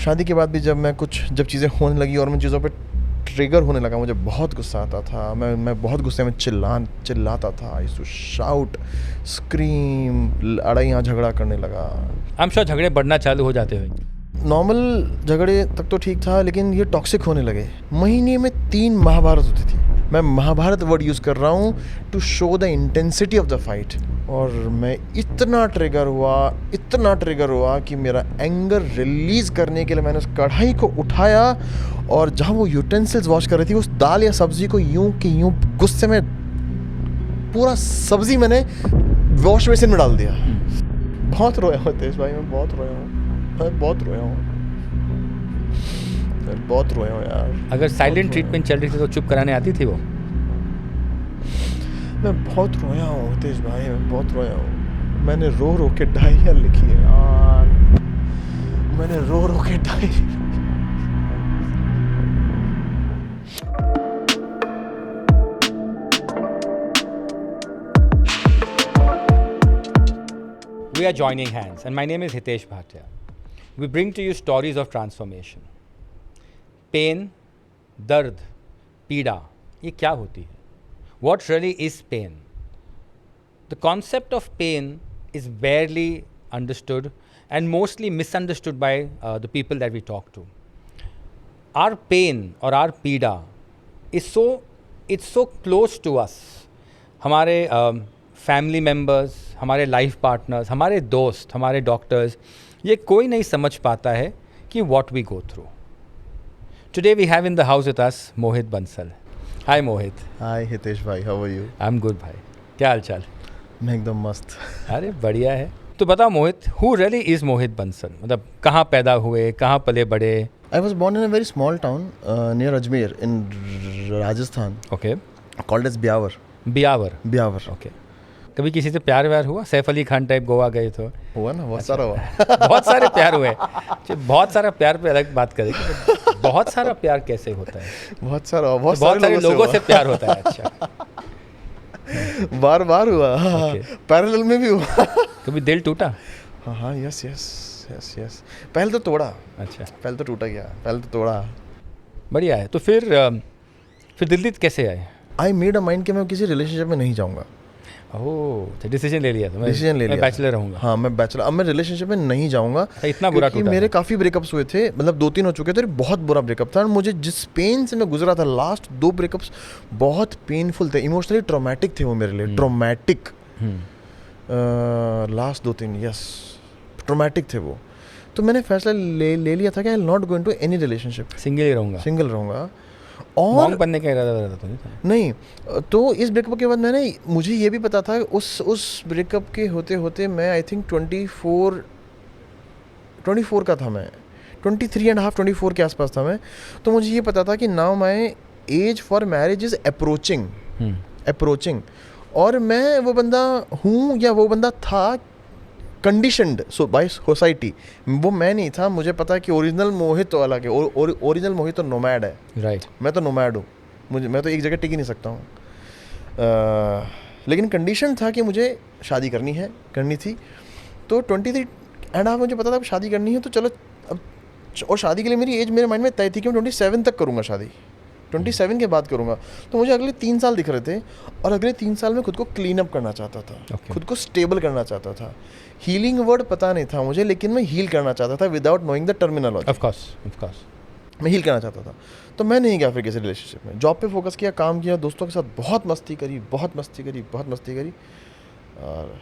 शादी के बाद भी जब चीज़ें होने लगी और मैं चीज़ों पे ट्रिगर होने लगा, मुझे बहुत गुस्सा आता था, मैं बहुत गुस्से में चिल्लाता था, आई टू शाउट, स्क्रीम, लड़ाइयाँ झगड़ा करने लगा। हम श्योर झगड़े बढ़ना चालू हो जाते हैं। नॉर्मल झगड़े तक तो ठीक था, लेकिन ये टॉक्सिक होने लगे। महीने में 3 महाभारत होती थी। मैं महाभारत वर्ड यूज़ कर रहा हूँ to show the intensity of the fight. और मैं इतना ट्रिगर हुआ कि मेरा एंगर रिलीज़ करने के लिए मैंने उस कढ़ाई को उठाया और जहाँ वो यूटेंसिल्स वॉश कर रही थी, उस दाल या सब्ज़ी को यूं कि यूं गुस्से में पूरा सब्ज़ी मैंने वॉश बेसिन में डाल दिया। बहुत रोया हूँ तेज भाई, मैं बहुत रोया हूँ यार। अगर साइलेंट ट्रीटमेंट चल रही थी तो चुप कराने आती थी वो? मैं बहुत रोया हूँ तेज भाई, मैं बहुत रोया हूँ। मैंने रो के डायरिया लिखी है यार, मैंने रो के diary. We are joining hands and my name is Hitesh Bhatia. We bring to you stories of transformation. Pain, दर्द, पीड़ा, ये क्या होती है? What really is pain? The concept of pain is barely understood and mostly misunderstood by the people that we talk to. Our pain or our पीड़ा it's so close to us. हमारे family members, हमारे life partners, हमारे दोस्त, हमारे doctors, ये कोई नहीं समझ पाता है कि what we go through. Today we have in the house with us Mohit Bansal. Hi Mohit. Hi Hitesh भाई, how are you? I'm good भाई. क्या हाल चाल? मैं एकदम मस्त। अरे बढ़िया है। तो बताओ मोहित, who really is Mohit Bansal? मतलब कहाँ पैदा हुए, कहाँ पले बड़े? I was born in a very small town near Ajmer in Rajasthan. Okay. Called as Byawar. Beawar. Okay. कभी किसी से प्यार व्यार हुआ? सैफ अली खान टाइप गोवा गए तो? हुआ ना, बहुत सारा हुआ। बहुत सारे प्यार हुए। बहुत सारा प्यार पे अलग बात करेंगे। बहुत सारा प्यार कैसे होता है? बहुत सारे लोगों से प्यार होता है। अच्छा। बार हुआ। पैरेलल में भी हुआ। कभी दिल टूटा? हाँ, यस। पहले तो तोड़ा। अच्छा। पहले तो टूटा गया, पहले तो तोड़ा। बढ़िया है। तो फिर दिल्ली कैसे आए? आई मेड अ माइंड कि मैं किसी रिलेशनशिप में नहीं जाऊँगा। ओह, डिसीजन ले लिया? मैं बैचलर रहूँगा। हाँ, मैं बैचलर। अब मैं रिलेशनशिप में नहीं जाऊँगा। इतना बुरा टूटा? मेरे काफ़ी ब्रेकअप्स हुए थे, मतलब 2-3 हो चुके थे, बहुत बुरा ब्रेकअप था। और मुझे जिस पेन से मैं गुजरा था, लास्ट 2 ब्रेकअप्स बहुत पेनफुल थे, इमोशनली ट्रॉमेटिक थे वो मेरे लिए। ट्रॉमेटिक लास्ट 2-3 ट्रॉमेटिक थे वो। तो मैंने फैसला ले लिया था कि I will not go into any relationship. Single रहूँगा। और बनने का इरादा तो नहीं। तो इस ब्रेकअप के बाद मुझे ये भी पता था, उस ब्रेकअप के होते मैं आई थिंक 24 का था, मैं 23.5-24 के आसपास था मैं। तो मुझे ये पता था कि now my age for marriage is approaching. और मैं वो बंदा हूँ या वो बंदा था कंडीशनड बाय सोसाइटी, वो मैं नहीं था। मुझे पता है कि ओरिजिनल मोहित तो अलग है, ओरिजिनल मोहित तो नोमैड है। राइट। मैं तो नोमैड हूँ, मैं तो एक जगह टिक ही नहीं सकता हूँ। लेकिन कंडीशन था कि मुझे शादी करनी थी। तो 23.5 मुझे पता था अब शादी करनी है, तो चलो अब। और शादी के लिए मेरी एज मेरे माइंड में तय थी कि मैं 27 तक करूँगा शादी, 27 के बाद करूँगा। तो मुझे अगले 3 साल दिख रहे थे, और अगले 3 साल में खुद को क्लीन अप करना चाहता था। खुद को स्टेबल करना चाहता था। हीलिंग वर्ड पता नहीं था मुझे, लेकिन मैं हील करना चाहता था without knowing the terminology. Of course मैं हील करना चाहता था। तो मैं नहीं गया फिर किसी रिलेशनशिप में। जॉब पे फोकस किया, काम किया, दोस्तों के साथ बहुत मस्ती करी। और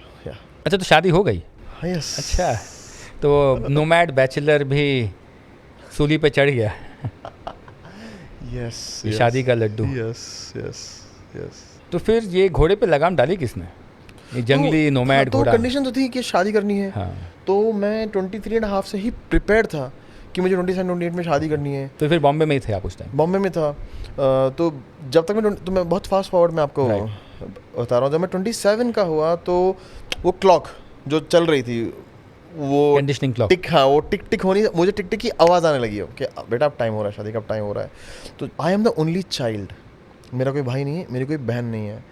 अच्छा, तो शादी हो गई? यस। अच्छा, तो नोमैड बैचलर भी सूली पे चढ़ गया। यस। शादी का लड्डू। यस। तो फिर ये घोड़े पे लगाम डाली किसने? ये जंगली नोमैड घोड़ा। तो कंडीशन तो थी कि शादी करनी है। हाँ। तो मैं 23.5 से ही प्रिपेयर्ड था कि मुझे 27-28 में शादी करनी है। तो फिर बॉम्बे में ही थे आप उस टाइम? बॉम्बे में था। तो जब तक मैं बहुत फास्ट फॉरवर्ड में आपको बता रहा हूँ। जब मैं 27 का हुआ तो वो क्लॉक जो चल रही थी, वो कंडीशनिंग क्लॉक, वो टिक होनी, मुझे टिक की आवाज़ आने लगी हो कि बेटा अब टाइम हो रहा है, शादी का टाइम हो रहा है। तो आई एम द ओनली चाइल्ड। मेरा कोई भाई नहीं है, मेरी कोई बहन नहीं है।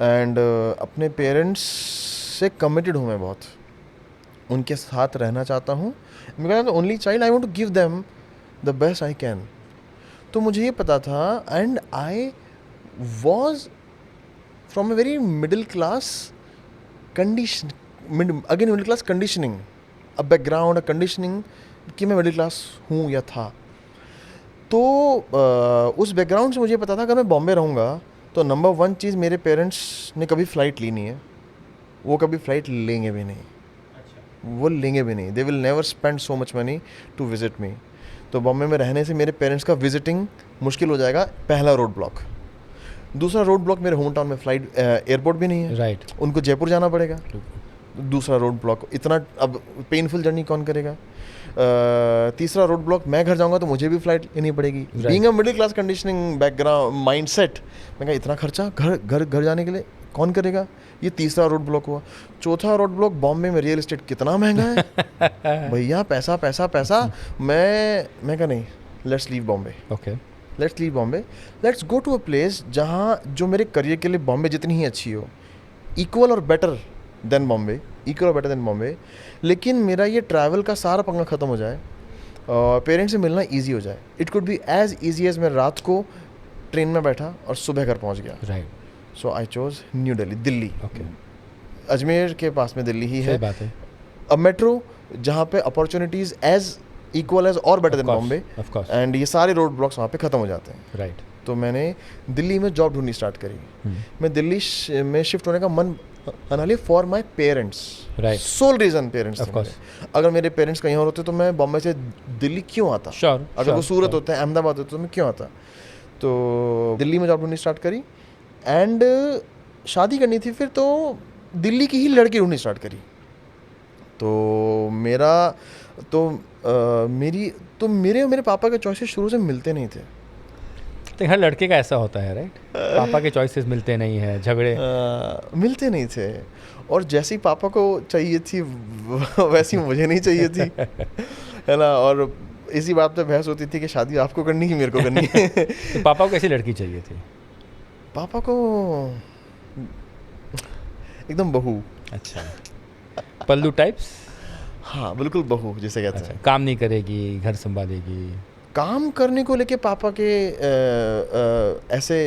एंड अपने पेरेंट्स से कमिटेड हूँ मैं बहुत, उनके साथ रहना चाहता हूँ। Because I am the only child, I want to give them the best I can. तो मुझे ये पता था, and I was from a very middle class condition, again middle class conditioning, a background, a conditioning कि मैं middle class हूँ या था. तो उस बैकग्राउंड से मुझे पता था अगर मैं बॉम्बे रहूँगा तो नंबर वन चीज़, मेरे पेरेंट्स ने कभी फ़्लाइट ली नहीं है, वो कभी फ़्लाइट लेंगे भी नहीं. वो लेंगे भी नहीं. They will never spend so much money to visit me. तो बॉम्बे में रहने से मेरे पेरेंट्स का विजिटिंग मुश्किल हो जाएगा. पहला रोड ब्लॉक. दूसरा रोड ब्लॉक, मेरे होम टाउन में फ्लाइट एयरपोर्ट भी नहीं है. राइट. उनको जयपुर जाना पड़ेगा. दूसरा रोड ब्लॉक, इतना अब पेनफुल जर्नी कौन करेगा. तीसरा रोड ब्लॉक, मैं घर जाऊंगा तो मुझे भी फ्लाइट लेनी पड़ेगी. Being a middle class conditioning background mindset, मैं कहा इतना खर्चा घर जाने के लिए कौन करेगा. ये तीसरा रोड ब्लॉक हुआ. चौथा रोड ब्लॉक, बॉम्बे में रियल एस्टेट कितना महंगा है भैया, पैसा पैसा पैसा. मैं कहा नहीं, let's leave Bombay. Okay, let's leave Bombay, let's go to a place जहाँ जो मेरे करियर के लिए बॉम्बे जितनी ही अच्छी हो, इक्वल और बेटर देन बॉम्बे, इक्वल और बेटर देन बॉम्बे, लेकिन मेरा ये ट्रैवल का सारा पंगा ख़त्म हो जाए और पेरेंट्स से मिलना ईजी हो जाए. It could be as easy as मैं रात को ट्रेन में बैठा और सुबह घर पहुँच गया. Right. So I chose new Delhi. Delhi, okay, Ajmer के पास में दिल्ली ही है. बात है. अब मेट्रो जहाँ पे अपॉर्चुनिटीज़ एज इक्वल एज और better than Bombay, of course. And ये सारे रोड ब्लॉक्स वहाँ पे ख़त्म हो जाते हैं. राइट. तो मैंने दिल्ली में जॉब ढूंढनी स्टार्ट करी. मैं दिल्ली में शिफ्ट होने का मन बना लिया for my parents. Right. Soul reason parents. Of course. अगर मेरे पेरेंट्स कहीं और होते तो मैं बॉम्बे से दिल्ली क्यों आता. श्योर. अगर वो सूरत होते हैं, अहमदाबाद होते तो मैं क्यों आता. तो दिल्ली में जॉब ढूंढनी स्टार्ट करी एंड शादी करनी थी फिर, तो दिल्ली की ही लड़की ढूंढनी स्टार्ट करी. तो मेरा तो मेरे और मेरे पापा के चॉइसेस शुरू से मिलते नहीं थे. तो हर लड़के का ऐसा होता है, राइट. पापा के चॉइसेस मिलते नहीं हैं, झगड़े मिलते नहीं थे. और जैसी पापा को चाहिए थी वैसी मुझे नहीं चाहिए थी, है ना. और इसी बात पे बहस होती थी कि शादी आपको करनी है मेरे को करनी है. तो पापा को कैसी लड़की चाहिए थी? पापा को एकदम बहू. अच्छा, पल्लू टाइप्स. हाँ बिल्कुल बहू जिसे कहते हैं. काम नहीं करेगी, घर संभालेगी. काम करने को लेके पापा के ऐसे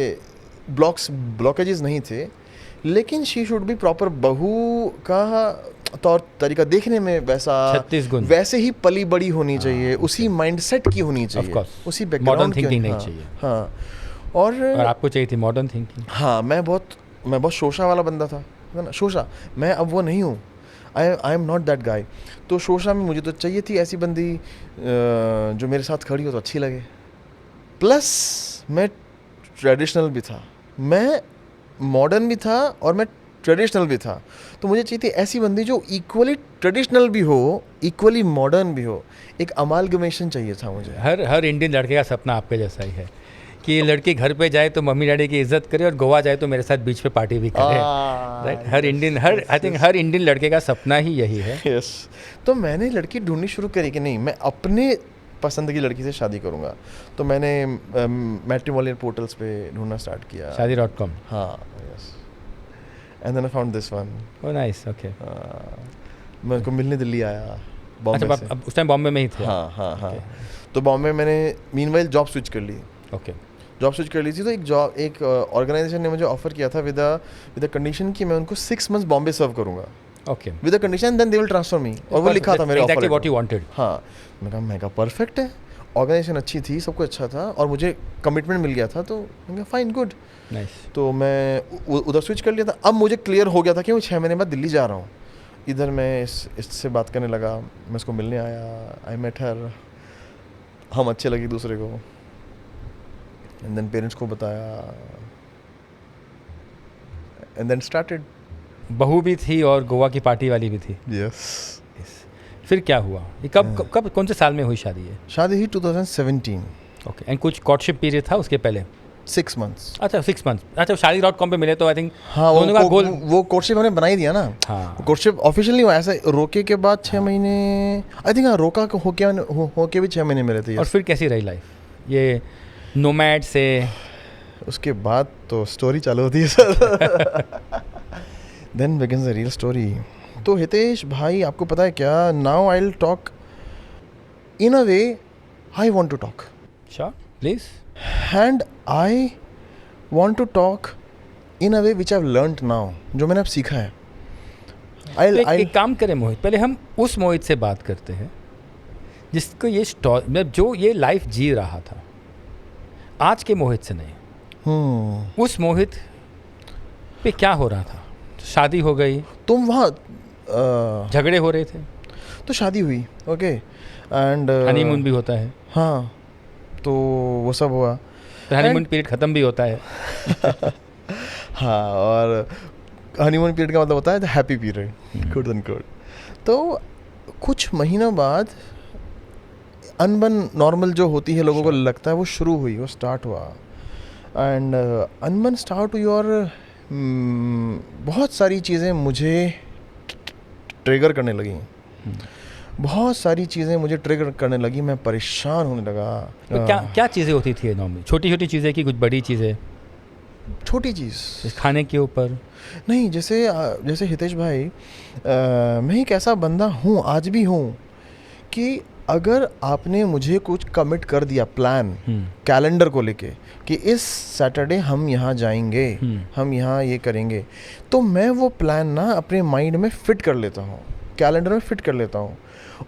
ब्लॉकेजेस नहीं थे, लेकिन शी शुड बी प्रॉपर. बहू का तौर तरीका देखने में वैसा 36 गुण, वैसे ही पली बड़ी होनी चाहिए, उसी माइंडसेट की होनी चाहिए, उसी बैकग्राउंड थिंकिंग नहीं चाहिए. हाँ. और आपको चाहिए थी मॉडर्न थिंकिंग. हाँ, मैं बहुत शोशा वाला बंदा था, है ना. शोशा, मैं अब वो नहीं हूँ. I am not that guy. तो शोशा में मुझे तो चाहिए थी ऐसी बंदी जो मेरे साथ खड़ी हो तो अच्छी लगे. प्लस मैं ट्रेडिशनल भी था, मैं मॉडर्न भी था और मैं ट्रेडिशनल भी था. तो मुझे चाहिए थी ऐसी बंदी जो इक्वली ट्रेडिशनल भी हो, इक्वली मॉडर्न भी हो. एक अमालगमेशन चाहिए था मुझे. हर इंडियन लड़के का सपना आपके जैसा ही है कि लड़की घर पे जाए तो मम्मी डैडी की इज्जत करे और गोवा जाए तो मेरे साथ बीच पे पार्टी भी करे. राइट. हर इंडियन लड़के का सपना ही यही है. यस. तो मैंने लड़की ढूंढनी शुरू करी कि नहीं, मैं अपने पसंद की लड़की से शादी करूंगा. तो मैंने मैट्रिमोनियल पोर्टल्स पे ढूंढना स्टार्ट किया. Shaadi.com. हाँ. Yes. And then I found this one. Oh nice. Okay. मैं उनको मिलने दिल्ली आया बॉम्बे अच्छा, से. अब उस टाइम बॉम्बे में ही थे. हाँ. तो बॉम्बे मैंने मीनवाइल जॉब स्विच कर ली. ओके. जॉब स्विच कर ली थी. तो एक ऑर्गेनाइजेशन ने मुझे ऑफर किया था विद अ कंडीशन कि मैं उनको 6 मंथ्स बॉम्बे सर्व करूंगा. Okay. With a condition then they will transfer me. और वो लिखा था मेरे offer. Exactly what you wanted. हाँ. मैं कहा परफेक्ट है. ऑर्गेनाइजेशन अच्छी थी, सब कुछ अच्छा था और मुझे कमिटमेंट मिल गया था. तो मैं कहा फाइन, गुड. नाइस. तो मैं उधर स्विच कर लिया था. अब मुझे क्लियर हो गया था कि मैं 6 महीने बाद दिल्ली जा रहा हूँ. इधर मैं इससे बात करने लगा, मैं इसको मिलने आया. आई मेट हर, हम अच्छे लगे दूसरे को. एंड देन पेरेंट्स को बताया एंड देन स्टार्टेड. बहू भी थी और गोवा की पार्टी वाली भी थी. यस. फिर क्या हुआ? ये कब कौन से साल में हुई शादी है? शादी ही 2017. ओके. एंड कुछ कॉर्टशिप पीरियड था उसके पहले? 6 मंथ्स. अच्छा, 6 मंथ्स. अच्छा, Shaadi.com पे मिले तो आई थिंक. हाँ, वो कोर्टशिप हमने बना ही दिया ना. हाँ. कोर्टशिप ऑफिशियल नहीं हुआ, ऐसे रोके के बाद 6 महीने आई थिंक. हाँ, रोका होके भी 6 महीने मिले थे. और फिर कैसी रही लाइफ ये नोमैड से? उसके बाद तो स्टोरी चालू होती है sir. Then begins the real story. तो हितेश भाई, आपको पता है क्या, now I will talk in a way I want to talk, Sure, please. and I want to talk in a way which I've learnt now, जो मैंने अब सीखा है. तो एक काम करें मोहित, पहले हम उस मोहित से बात करते हैं जिसको ये मतलब जो ये लाइफ जी रहा था, आज के मोहित से नहीं. उस मोहित पे क्या हो रहा था? शादी हो गई, तुम वहाँ झगड़े हो रहे थे, तो शादी हुई, ओके, एंड हनीमून भी होता है, हाँ, तो वो सब हुआ, तो हनीमून पीरियड ख़त्म भी होता है. हाँ, और हनीमून पीरियड का मतलब होता है happy period, good and good. तो कुछ महीनों बाद अनबन नॉर्मल जो होती है, लोगों को लगता है वो शुरू हुई, वो स्टार्ट हुआ, एंड अनबन स्टार्ट हुई, और बहुत सारी चीज़ें मुझे ट्रिगर करने लगी. बहुत सारी चीज़ें मुझे ट्रिगर करने लगी, मैं परेशान होने लगा. तो क्या चीज़ें होती थी नॉर्मली? छोटी छोटी चीज़ें कि कुछ बड़ी चीज़ें? छोटी चीज़, खाने के ऊपर नहीं, जैसे हितेश भाई, मैं एक ऐसा बंदा हूँ, आज भी हूँ, कि अगर आपने मुझे कुछ कमिट कर दिया, प्लान कैलेंडर को लेके, कि इस सैटरडे हम यहाँ जाएंगे, हम यहाँ ये करेंगे, तो मैं वो प्लान ना अपने माइंड में फिट कर लेता हूँ, कैलेंडर में फिट कर लेता हूँ.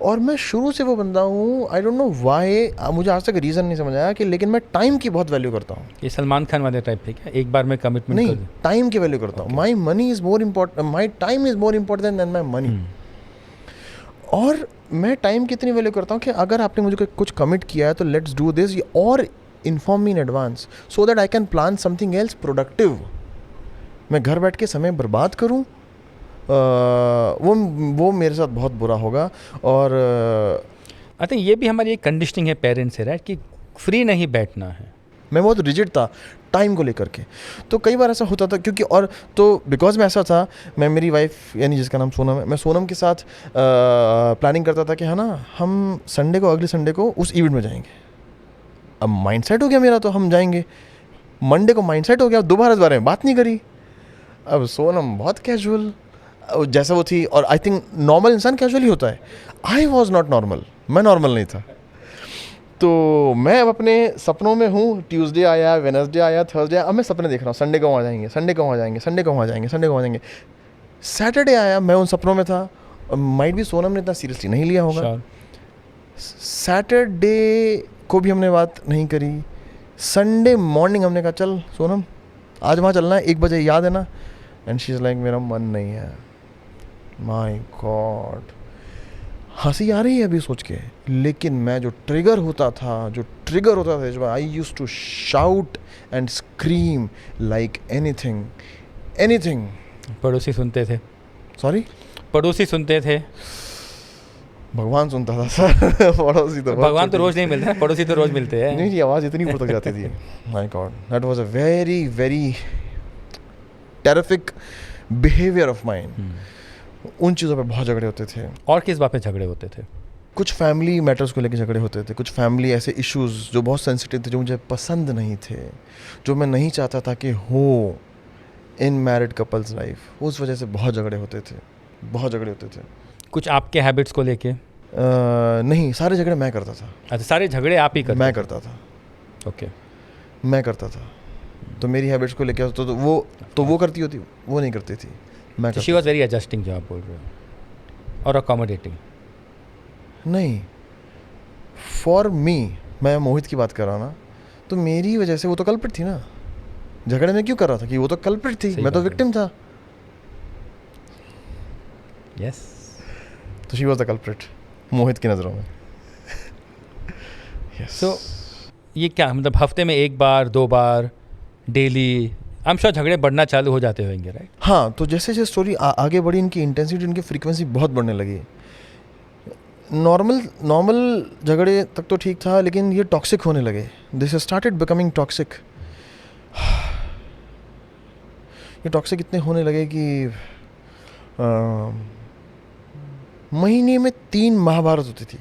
और मैं शुरू से वो बंदा हूँ, आई डोंट नो व्हाई, मुझे आज तक रीज़न नहीं समझ आया, कि लेकिन मैं टाइम की बहुत वैल्यू करता हूँ. ये सलमान खान वाले टाइप है क्या? एक बार में कमिटमेंट नहीं, टाइम की वैल्यू करता हूँ. My money is more important, my time is more important then my money. और मैं टाइम की इतनी वैल्यू करता हूँ कि अगर आपने मुझे कुछ कमिट किया है तो लेट्स डू दिस, और inform me in advance so that I can plan something else productive. मैं घर बैठ के समय बर्बाद करूँ, वो मेरे साथ बहुत बुरा होगा. और आई थिंक ये भी हमारी एक कंडीशनिंग है पेरेंट्स से, राइट, कि फ्री नहीं बैठना है. मैं बहुत रिजिड था टाइम को लेकर के, तो कई बार ऐसा होता था, क्योंकि और तो बिकॉज मैं ऐसा था, मैं मेरी वाइफ यानी जिसका नाम सोनम है, मैं सोनम के साथ प्लानिंग करता था कि है ना, हम संडे को, अगले संडे को उस इवेंट में जाएंगे. अब माइंडसेट हो गया मेरा, तो हम जाएंगे. मंडे को माइंडसेट हो गया, दोबारा इस बारे में बात नहीं करी. अब सोनम बहुत कैजुअल जैसा वो थी, और आई थिंक नॉर्मल इंसान कैजुअल ही होता है. आई वॉज नॉट नॉर्मल, मैं नॉर्मल नहीं था. तो मैं अब अपने सपनों में हूँ. ट्यूसडे आया, वेडनेसडे आया, थर्सडे आया, अब मैं सपने देख रहा हूँ, संडे को वहाँ जाएंगे, संडे को वहाँ जाएंगे, संडे को वहाँ जाएंगे, संडे को वहाँ जाएंगे. सैटरडे आया, मैं उन सपनों में था. माइट भी सोनम ने इतना सीरियसली नहीं लिया होगा. सैटरडे को भी हमने बात नहीं करी. संडे मॉर्निंग हमने कहा चल सोनम आज वहाँ चलना है, 1 बजे, याद है ना? एंड शी इज़ लाइक मेरा मन नहीं है. माय गॉड, हंसी आ रही है अभी सोच के, लेकिन मैं जो ट्रिगर होता था, I used to shout and scream like anything. पड़ोसी सुनते थे? सॉरी, पड़ोसी सुनते थे? भगवान सुनता था सर. पड़ोसी तो भगवान तो रोज नहीं मिलते, पड़ोसी तो रोज मिलते हैं. नहीं, आवाज़ इतनी ऊपर तक जाती थी. My God, that was a very very terrific behaviour of mine. उन चीज़ों पे बहुत झगड़े होते थे. और किस बात पे झगड़े होते थे? कुछ फैमिली मैटर्स को लेके झगड़े होते थे, कुछ फैमिली ऐसे इश्यूज जो बहुत सेंसिटिव थे, जो मुझे पसंद नहीं थे, जो मैं नहीं चाहता था कि हो इन मैरिड कपल्स लाइफ. उस वजह से बहुत झगड़े होते थे. कुछ आपके हैबिट्स को लेके? नहीं, सारे झगड़े मैं करता था. अच्छा, सारे झगड़े आप ही करते? मैं करता था. ओके, मैं करता था. तो मेरी हैबिट्स को लेके तो वो करती होती, वो नहीं करती थी. मैं शी वॉज वेरी एडजस्टिंग, जो आप बोल रहे हो, और अकोमोडेटिंग? नहीं, फॉर मी, मैं मोहित की बात कर रहा ना, तो मेरी वजह से वो तो कल्प्रिट थी ना. झगड़े में क्यों कर रहा था कि वो तो कल्प्रिट थी, मैं तो विक्टिम था. यस, तो शी वॉज द कल्प्रिट मोहित की नज़रों में. सो ये क्या मतलब, हफ्ते में 1 बार 2 बार डेली? आई एम श्योर झगड़े बढ़ना चालू हो जाते होंगे, राइट? हाँ, तो जैसे जैसे स्टोरी आगे बढ़ी, इनकी इंटेंसिटी, इनकी फ्रीक्वेंसी बहुत बढ़ने लगी. नॉर्मल झगड़े तक तो ठीक था, लेकिन ये टॉक्सिक होने लगे. This started becoming toxic. ये टॉक्सिक इतने होने लगे कि महीने में 3 महाभारत होती थी.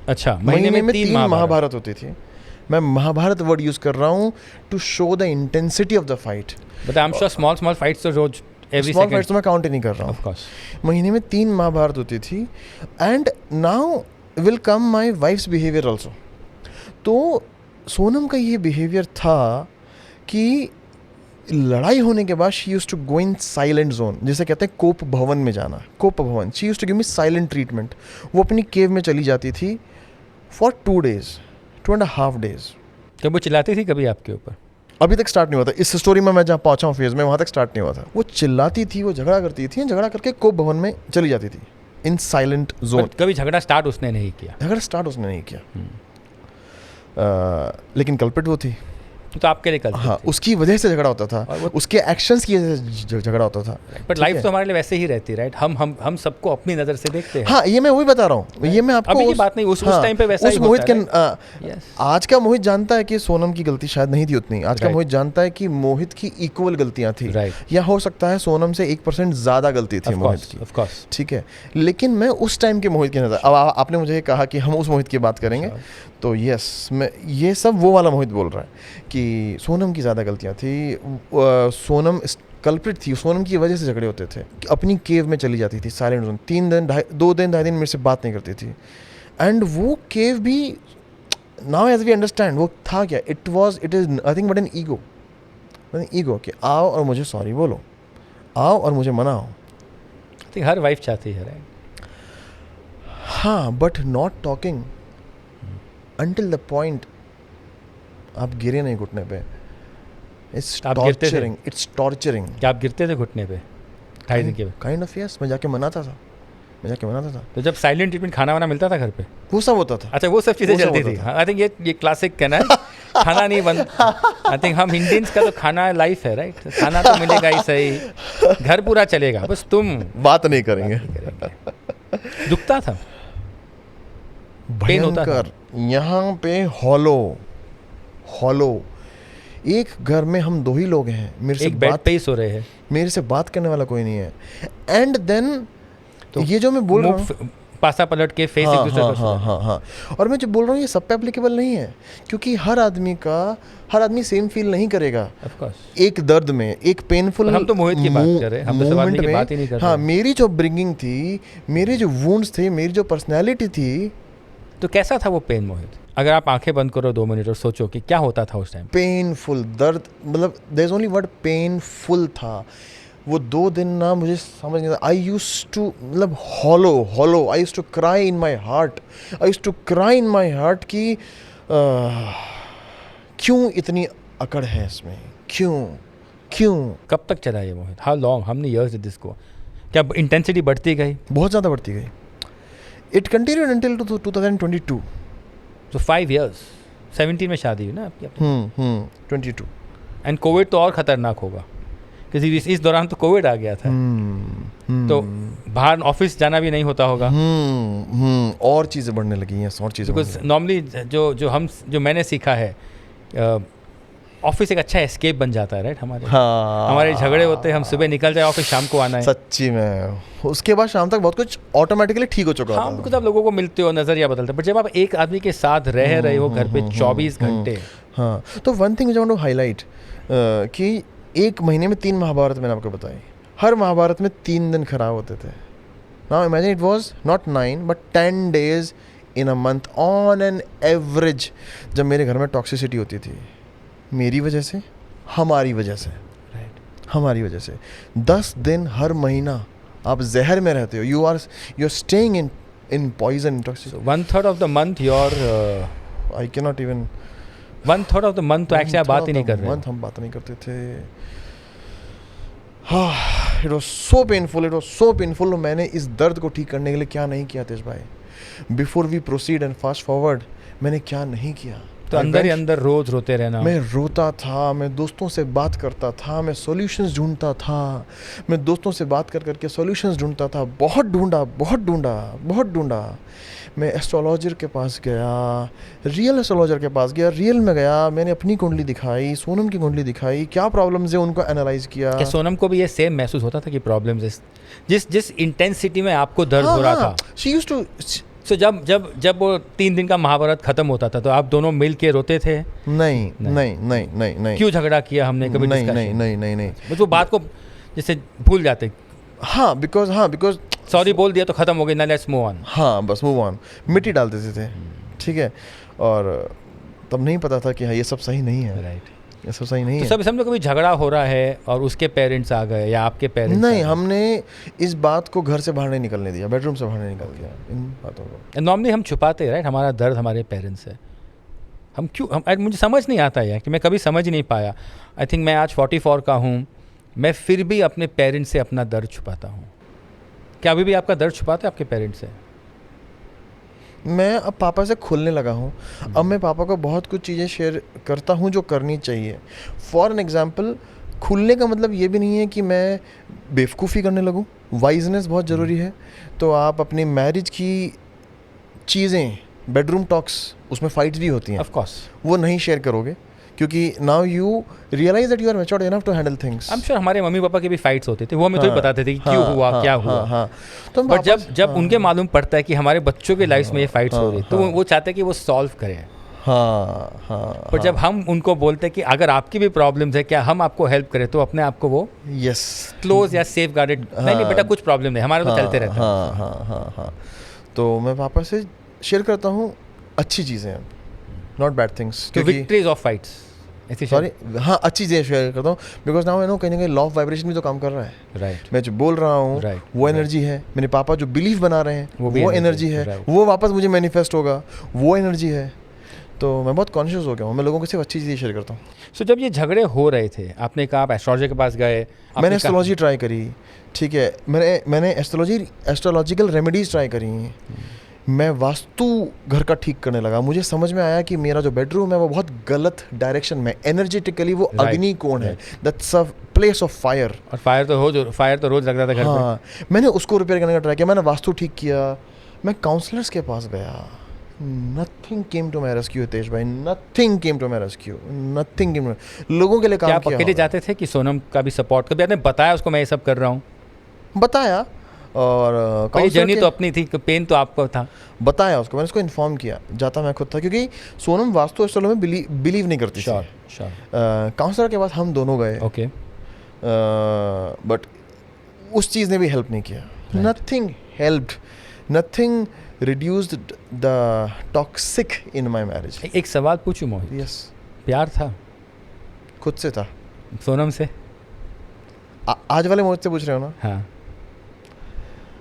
अच्छा, महीने में 3 महाभारत होती थी. मैं महाभारत वर्ड यूज कर रहा हूँ to show the intensity of the fight. But I am sure small fights तो रोज, एवरी स्मॉल फाइट्स तो मैं काउंट ही नहीं कर रहा हूँ. Of course. महीने में 3 महाभारत होती थी. And now will come my wife's behaviour also. तो सोनम का ये बिहेवियर था कि लड़ाई होने के बाद she use to go in silent zone, जिसे कहते हैं कोप भवन में जाना, कोप भवन। She use to give me silent treatment. वो अपनी केव में चली जाती थी फॉर 2 days, 2.5 days। जब वो चिल्लाती थी कभी आपके ऊपर? अभी तक स्टार्ट नहीं हुआ था इस स्टोरी में, मैं जहाँ पहुँचा हूँ फेज में, वहाँ तक स्टार्ट नहीं हुआ था। वो चिल्लाती थी, वो झगड़ा करती थी, झगड़ा करके कोप भवन में चली जाती थी इन साइलेंट जोन। कभी झगड़ा स्टार्ट उसने नहीं किया? झगड़ा स्टार्ट उसने नहीं किया, लेकिन कल्पिट वो थी। तो आपके लिए कल हाँ, उसकी वजह से झगड़ा होता था, उसके एक्शंस की वजह से झगड़ा होता था। बट लाइफ तो हमारे लिए वैसे ही रहती है, राइट? हम सबको अपनी नज़र से देखते हैं। हाँ, ये मैं वही बता रहा हूँ, ये मैं आपको अभी की बात नहीं, उस टाइम पे वैसा ही होता मोहित है। आज का मोहित जानता है कि सोनम की गलती शायद नहीं थी उतनी। आज का मोहित जानता है कि मोहित की इक्वल गलतियां थी, या हो सकता है सोनम से 1% ज़्यादा गलती थी मोहित की, ऑफ कोर्स, ठीक है। लेकिन मैं उस टाइम के मोहित की नज़र, अब आपने मुझे कहा कि हम उस मोहित की बात करेंगे, तो यस, मैं ये सब वो वाला मोहित बोल रहा है कि सोनम की ज़्यादा गलतियाँ थी। सोनम कल्प्रिट थी, सोनम की वजह से झगड़े होते थे। अपनी केव में चली जाती थी साइलेंट जोन, 2 दिन 2.5 दिन मेरे से बात नहीं करती थी। एंड वो केव भी नाउ एज वी अंडरस्टैंड वो था क्या, it is nothing but an ego कि आओ और मुझे सॉरी बोलो, आओ और मुझे मनाओ। आई थिंक हर वाइफ चाहती है, राइट? हाँ, but not talking until the point आप गिरे नहीं घुटने पे। It's torturing. It's torturing. क्या आप गिरते थे घुटने पे 2.5 दिन के? Kind of yes, मैं जाके मनाता था। तो जब साइलेंट ट्रीटमेंट खाना वाना मिलता था घर पे, वो सब होता था। अच्छा, वो सब चीज़ें चलती थी। आई थिंक ये क्लासिक कहना है, खाना नहीं बन। आई थिंक हम इंडियंस का तो खाना लाइफ है, राइट? खाना तो मिलेगा ही सही, घर पूरा चलेगा, बस तुम बात नहीं करेंगे। दुखता था, पेन होता था। यहाँ पे हॉलो एक घर में हम 2 ही लोग हैं, मेरे से एक बेड पे ही सो रहे हैं, मेरे से बात करने वाला कोई नहीं है। एंड देन तो ये जो मैं बोल रहा हूँ, पासा पलट के फेस एक दूसरे को, हाँ, और मैं जो बोल रहा हूँ ये सब पे एप्लीकेबल नहीं है, क्योंकि हर आदमी सेम फील नहीं करेगा। ऑफ कोर्स, एक दर्द में, एक पेनफुल, हम तो मोहित की बात कर रहे हैं, हम तो सवाल की बात ही नहीं कर रहे। हाँ, मेरी जो ब्रिंगिंग थी, मेरे जो वुंड्स थे, मेरी जो पर्सनैलिटी थी। तो कैसा था वो पेन, मोहित? अगर आप आंखें बंद करो 2 मिनट और सोचो कि क्या होता था उस टाइम? पेनफुल, दर्द, मतलब there is only word, painful था वो 2 दिन ना, मुझे समझ नहीं आता। आई यूज टू, मतलब hollow, I use to cry in my heart कि क्यों इतनी अकड़ है इसमें, क्यों। कब तक चला ये Mohit? How long, how many years did this go? क्या इंटेंसिटी बढ़ती गई? बहुत ज़्यादा बढ़ती गई। It continued until 2022। So 5 years, 17 में शादी हुई ना आपकी? 22। एंड कोविड तो और ख़तरनाक होगा, क्योंकि इस दौरान तो कोविड आ गया था। तो बाहर ऑफिस जाना भी नहीं होता होगा। और चीज़ें बढ़ने लगी हैं, और चीज़ें। बिकॉज नॉर्मली जो मैंने सीखा है, ऑफिस एक अच्छा एस्केप बन जाता है, राइट? हमारे झगड़े होते हैं, हम सुबह निकल जाए ऑफिस, शाम को आना है। सच्ची में उसके बाद शाम तक बहुत कुछ ऑटोमेटिकली ठीक हो चुका हाँ, बिकॉज आप लोगों को मिलते हो, नज़रिया बदलता है। बट जब आप एक आदमी के साथ रह रहे हो घर पे 24 घंटे। हाँ, तो one thing I want to highlight कि 1 महीने में 3 महाभारत मैंने आपको बताई। हर महाभारत में 3 दिन खराब होते थे। Now imagine it was not 9 but 10 days in a month on an average, जब मेरे घर में टॉक्सिसिटी होती थी, मेरी वजह से, हमारी वजह से, हमारी वजह से 10 दिन हर महीना आप जहर में रहते हो। You are staying in poison, toxic. 1/3 of the month your, I can not even 1/3 of the month तो एक्चुअली आप बात ही नहीं कर रहे। हम बात नहीं करते थे। हाँ, इट वाज सो पेनफुल। मैंने इस दर्द को ठीक करने के लिए क्या नहीं किया तेज भाई। Before we proceed and fast forward, मैंने क्या नहीं किया। तो अंदर ही अंदर रोज रोते रहना। मैं रोता था, मैं दोस्तों से बात करता था, मैं सॉल्यूशंस ढूंढता था, मैं दोस्तों से बात कर करके सॉल्यूशंस ढूंढता था। बहुत ढूंढा। मैं एस्ट्रोलॉजर के पास गया, रियल एस्ट्रोलॉजर के पास गया, रियल में गया। मैंने अपनी कुंडली दिखाई, सोनम की कुंडली दिखाई, क्या प्रॉब्लम्स है उनको एनालाइज किया। क्या सोनम को भी ये सेम महसूस होता था कि प्रॉब्लम्स जिस इंटेंसिटी में आपको दर्द हो रहा था? She used to. तो जब वो 3 दिन का महाभारत खत्म होता था तो आप दोनों मिल के रोते थे? नहीं। क्यों झगड़ा किया हमने कभी? नहीं। बस वो बात को जैसे भूल जाते, हाँ बिकॉज सॉरी बोल दिया तो ख़त्म हो गया ना, लेट्स मूव ऑन। हाँ बस मूव ऑन, मिट्टी डाल देते थे, ठीक है। और तब नहीं पता था कि हाँ ये सब सही नहीं है, राइट। ये सब सही नहीं तो है। सब समझो कभी झगड़ा हो रहा है और उसके पेरेंट्स आ गए या आपके पेरेंट्स नहीं, हमने इस बात को घर से बाहर नहीं निकलने दिया, बेडरूम से बाहर नहीं निकल दिया इन बातों को। नॉर्मली हम छुपाते हैं, राइट, हमारा दर्द हमारे पेरेंट्स से। हम क्यों, मुझे समझ नहीं आता है कि मैं कभी समझ ही नहीं पाया। आई थिंक मैं आज 44 का हूँ, मैं फिर भी अपने पेरेंट्स से अपना दर्द छुपाता हूँ। क्या अभी भी आपका दर्द छुपाते हैं आपके पेरेंट्स से? मैं अब पापा से खुलने लगा हूँ। अब मैं पापा को बहुत कुछ चीज़ें शेयर करता हूँ जो करनी चाहिए। फॉर एन एग्ज़ाम्पल, खुलने का मतलब ये भी नहीं है कि मैं बेवकूफ़ी करने लगूँ। वाइजनेस बहुत ज़रूरी है। तो आप अपनी मैरिज की चीज़ें, बेडरूम टॉक्स, उसमें फाइट्स भी होती हैं, ऑफ कोर्स। वो नहीं शेयर करोगे, क्योंकि now you realise that you are matured enough to handle things. I am sure हमारे मम्मी पापा के भी फाइट्स होते थे, वो हमें तो हाँ, बताते थे कि क्यों हुआ, क्या हुआ। हाँ। तो बट जब उनके मालूम पड़ता है कि हमारे बच्चों के लाइफ में ये फाइट्स हो रही, तो वो चाहते हैं कि वो सॉल्व करें। हाँ। पर जब हम उनको बोलते हैं कि अगर आपकी भी प्रॉब्लम्स है, क्या हम आपको हेल्प करें, तो अपने आप को वो यस क्लोज या सेफ गार्डेड, नहीं बेटा कुछ प्रॉब्लम नहीं, हमारा तो चलते रहता है। हाँ। तो मैं पापा से शेयर करता हूँ अच्छी चीज़ें, नॉट बैड थिंग्स। तो विक्ट्रीज ऑफ फाइट्स, सॉरी, हाँ अच्छी चीज़ें शेयर करता हूँ, बिकॉज नाउ आई नो कहीं ना कहीं लॉ ऑफ वाइब्रेशन भी तो काम कर रहा है। राइट। मैं जो बोल रहा हूँ वो एनर्जी है। मेरे पापा जो बिलीफ बना रहे हैं वो एनर्जी है, वो वापस मुझे मैनिफेस्ट होगा, वो एनर्जी है। तो मैं बहुत कॉन्शियस हो गया हूँ, मैं लोगों को सिर्फ अच्छी चीज़ें शेयर करता हूँ। सो जब ये झगड़े हो रहे थे, आपने कहा आप एस्ट्रोलॉजर के पास गए, मैंने एस्ट्रोलॉजी ट्राई करी, ठीक है, मैंने एस्ट्रोलॉजिकल रेमेडीज़ ट्राई करी। मैं वास्तु घर का ठीक करने लगा। मुझे समझ में आया कि मेरा जो बेडरूम है वो बहुत गलत डायरेक्शन में, एनर्जेटिकली वो अग्नि कोण है, that's a place of fire. और फायर तो रोज लगता था घर पे। हाँ, मैंने उसको रिपेयर करने का ट्राई किया, मैंने वास्तु ठीक किया, मैं काउंसलर्स के पास गया, nothing came to my rescue. Hitesh भाई, nothing came to my rescue, nothing came. लोगों के लिए काम किया। आप अकेले जाते थे कि सोनम का भी सपोर्ट? कभी आपने बताया उसको मैं ये सब कर रहा हूँ? बताया, और ये जर्नी तो अपनी थी, पेन तो आपको था। बताया उसको, मैंने उसको इन्फॉर्म किया, जाता मैं खुद था, क्योंकि सोनम वास्तु एस्ट्रोलॉजी में बिलीव नहीं करती थी। काउंसलर के पास हम दोनों गए, ओके, बट उस चीज़ ने भी हेल्प नहीं किया। Nothing helped, nothing reduced the toxic in my marriage. एक सवाल पूछूं मोहित? यस। प्यार था? खुद से था। सोनम से? आज वाले मोहित से पूछ रहे हो ना? हाँ।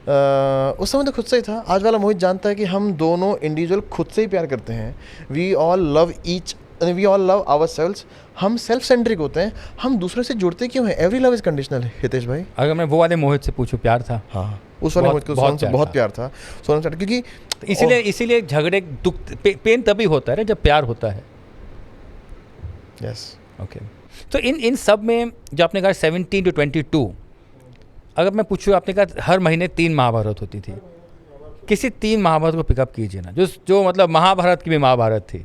उस समय तो खुद से ही था। आज वाला मोहित जानता है कि हम दोनों इंडिविजुअल खुद से ही प्यार करते हैं। We all love ourselves. हम सेल्फ सेंट्रिक होते हैं, हम दूसरे से जुड़ते क्यों हैं? Every love is conditional. Hitesh भाई, अगर मैं वो वाले मोहित से पूछूं, प्यार था? हाँ, उस वाले मोहित को सोनम से बहुत प्यार था। सोनम से, क्योंकि इसीलिए झगड़े, दुख, पेन तभी होता है जब प्यार होता है। Yes, okay. तो इन सब में जो आपने कहा 17 to 22, अगर मैं पूछूँ, आपने कहा हर महीने 3 महाभारत होती थी, किसी 3 महाभारत को पिकअप कीजिए ना, जो मतलब महाभारत की भी महाभारत थी।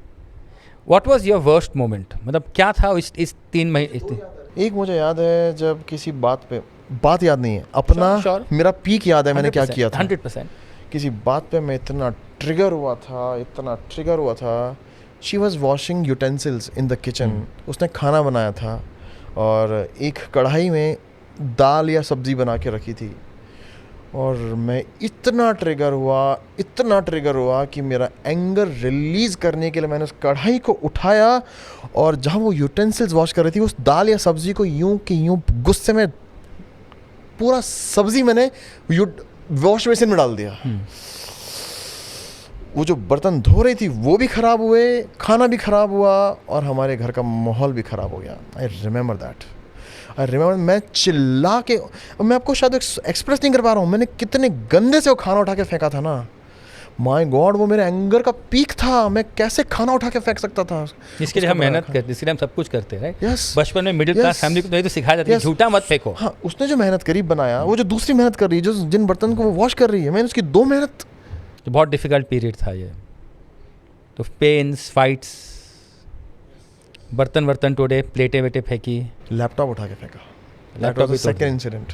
What was your worst moment? मतलब क्या था इस 3 महीने? एक मुझे याद है, जब किसी बात याद नहीं है, अपना मेरा पीक याद है, मैंने क्या किया था। 100%। किसी बात पे मैं इतना ट्रिगर हुआ था। She was washing utensils in the kitchen. उसने खाना बनाया था और एक कढ़ाई में दाल या सब्ज़ी बना के रखी थी, और मैं इतना ट्रिगर हुआ कि मेरा एंगर रिलीज़ करने के लिए मैंने उस कढ़ाई को उठाया, और जहाँ वो यूटेंसिल्स वॉश कर रही थी, उस दाल या सब्ज़ी को यूं कि यूं गुस्से में पूरा सब्ज़ी मैंने वॉश बेसिन में डाल दिया। वो जो बर्तन धो रही थी वो भी ख़राब हुए, खाना भी ख़राब हुआ, और हमारे घर का माहौल भी ख़राब हो गया। I remember that. मैं चिल्ला के, मैं आपको शायद एक्सप्रेस नहीं कर पा रहा हूँ, मैंने कितने गंदे से वो खाना उठा के फेंका था ना। माय गॉड, वो मेरे एंगर का पीक था। मैं कैसे खाना उठा के फेंक सकता था? इसके लिए हम मेहनत करते, इसके लिए हम सब कुछ करते हैं। यस, बचपन में मिडिल क्लास फैमिली को तो सिखाया जाता है झूठा मत फेंको। हाँ, उसने जो मेहनत करी बनाया, वो जो दूसरी मेहनत कर रही है, जो जिन बर्तन को वो वॉश कर रही है, मैंने उसकी 2 मेहनत। बहुत डिफिकल्ट पीरियड था ये। तो पेन्स, फाइट्स, बर्तन तोड़े, प्लेटें फेंकी, लैपटॉप उठा के फेंका। लैपटॉप भी सेकेंड इंसिडेंट।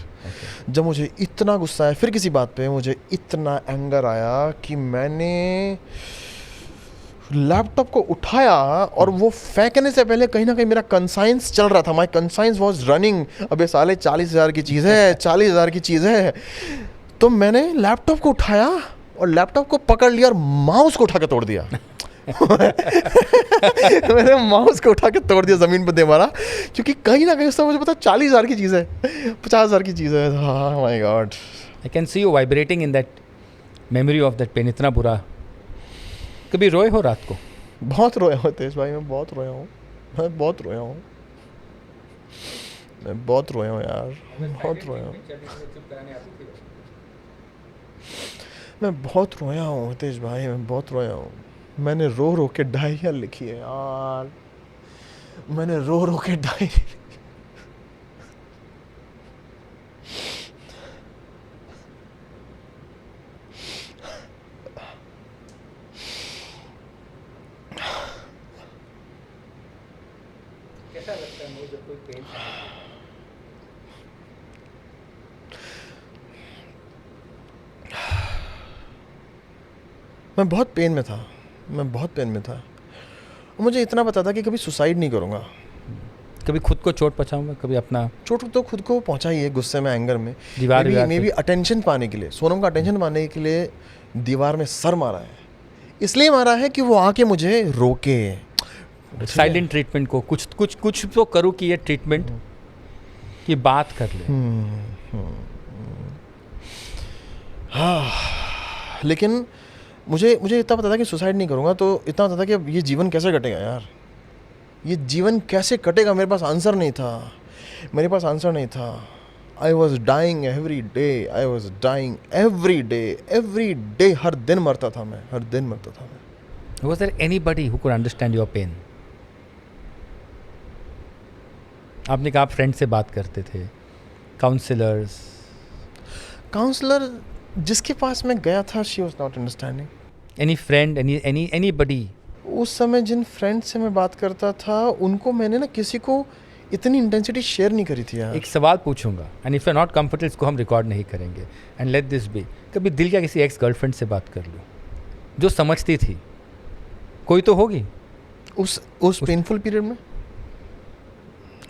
जब मुझे इतना गुस्सा आया, फिर किसी बात पे मुझे इतना एंगर आया कि मैंने लैपटॉप को उठाया और वो फेंकने से पहले कहीं ना कहीं मेरा कंसाइंस चल रहा था, माई कंसाइंस वॉज रनिंग, अबे साले 40,000 की चीज़ है, 40,000 की चीज़ है। तो मैंने लैपटॉप को उठाया और लैपटॉप को पकड़ लिया और माउस को उठा के तोड़ दिया। मैंने माउस को उठा के तोड़ दिया, ज़मीन पर दे मारा, क्योंकि कहीं ना कहीं उस समय मुझे पता 40,000 की चीज़ है, 50,000 की चीज़ है। हाँ my God, I can see you vibrating in that memory of that pain. इतना बुरा। कभी रोए हो रात को? बहुत रोया हूँ तेज भाई, मैं बहुत रोया हूँ, मैं बहुत रोया हूँ, मैं बहुत रोया हूँ यार, बहुत रोया हूँ, मैं बहुत रोया हूँ तेज भाई, मैं बहुत रोया हूँ। मैंने रो रो के डायरिया लिखी है यार, मैंने रो रो के डायरी। कैसा लगता है मुझे जब कोई पेन? मैं बहुत पेन में था, मैं बहुत पेन में था। मुझे इतना पता था कि कभी सुसाइड नहीं करूँगा। कभी खुद को चोट पहुंचाऊंगा, कभी अपना चोट तो खुद को पहुंचा ही है, गुस्से में, एंगर में। दीवार मे बी अटेंशन पाने के लिए, सोनम का अटेंशन पाने के लिए दीवार में सर मारा है। इसलिए मारा है कि वो आके मुझे रोके। साइलेंट ट्रीटमेंट को कुछ तो करूँ कि ये ट्रीटमेंट की बात कर ले। हाँ, लेकिन मुझे इतना पता था कि सुसाइड नहीं करूँगा, तो इतना पता था कि अब ये जीवन कैसे कटेगा यार, ये जीवन कैसे कटेगा। मेरे पास आंसर नहीं था, मेरे पास आंसर नहीं था। I was dying every day, I was dying every day, हर दिन मरता था मैं, हर दिन मरता था मैं। Was there anybody who could understand your pain? आपने कहा आप फ्रेंड से बात करते थे, काउंसलर्स? काउंसलर जिसके पास मैं गया था, she was not understanding. Any friend, anybody? उस समय जिन फ्रेंड से मैं बात करता था, उनको मैंने ना किसी को इतनी इंटेंसिटी शेयर नहीं करी थी यार। एक सवाल पूछूंगा, and if you are not comfortable इसको हम रिकॉर्ड नहीं करेंगे, एंड लेट दिस बी। कभी दिल का किसी एक्स गर्लफ्रेंड से बात कर लो जो समझती थी? कोई तो होगी उस पेनफुल पीरियड में।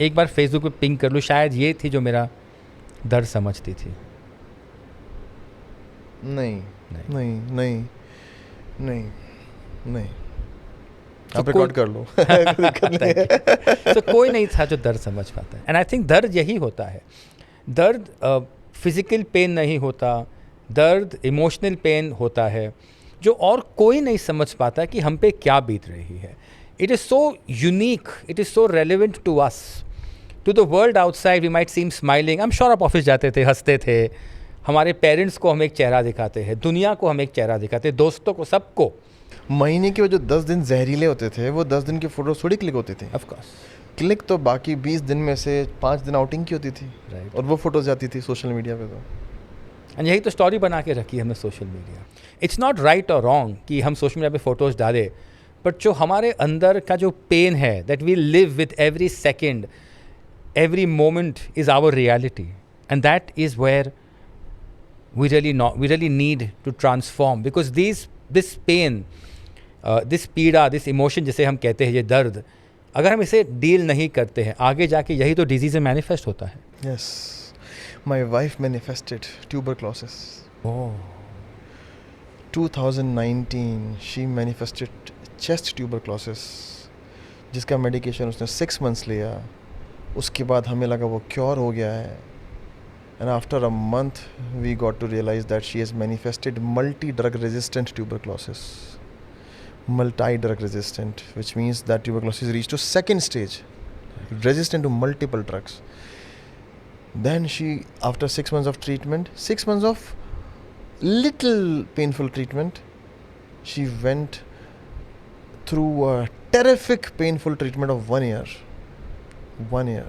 एक बार फेसबुक पे पिंग कर लो, शायद ये थी जो मेरा दर्द समझती थी। नहीं नहीं। नहीं नहीं नहीं नहीं, तो आप रिकॉर्ड कर लो। तो कोई नहीं था जो दर्द समझ पाता है। एंड आई थिंक दर्द यही होता है। दर्द फिजिकल पेन नहीं होता, दर्द इमोशनल पेन होता है जो और कोई नहीं समझ पाता कि हम पे क्या बीत रही है। It is so unique, it is so relevant to us, to the world outside we might seem smiling. I am sure आप ऑफिस जाते थे, हंसते थे, हमारे पेरेंट्स को हम एक चेहरा दिखाते हैं, दुनिया को हम एक चेहरा दिखाते हैं, दोस्तों को, सबको। महीने के वो जो 10 दिन जहरीले होते थे, वो 10 दिन की फोटो थोड़ी क्लिक होती थी। ऑफ कोर्स क्लिक तो बाकी 20 दिन में से 5 दिन आउटिंग की होती थी, राइट। और वो फोटोज जाती थी सोशल मीडिया पे। तो एंड यही तो स्टोरी बना के रखी है हमने social media. It's not right और रॉन्ग कि हम सोशल मीडिया पे फोटोज़ डालें, बट जो हमारे अंदर का जो पेन है, that we live with every second, every moment is our reality, and that is where we really need to transform, because this pain, this पीड़ा, this emotion जिसे हम कहते हैं, ये दर्द, अगर हम इसे डील नहीं करते हैं, आगे जाके यही तो डिजीज़ में मैनिफेस्ट होता है। yes, my wife manifested tuberculosis. 2019 she manifested chest tuberculosis, जिसका मेडिकेशन उसने 6 months लिया। उसके बाद हमें लगा वो क्योर हो गया है, and after a month we got to realize that she has manifested multi-drug resistant tuberculosis. Multi-drug resistant, which means that tuberculosis reached to second stage, resistant to multiple drugs. Then she, after 6 months of treatment, 6 months of little painful treatment, she went through a terrific painful treatment of 1 year. 1 year.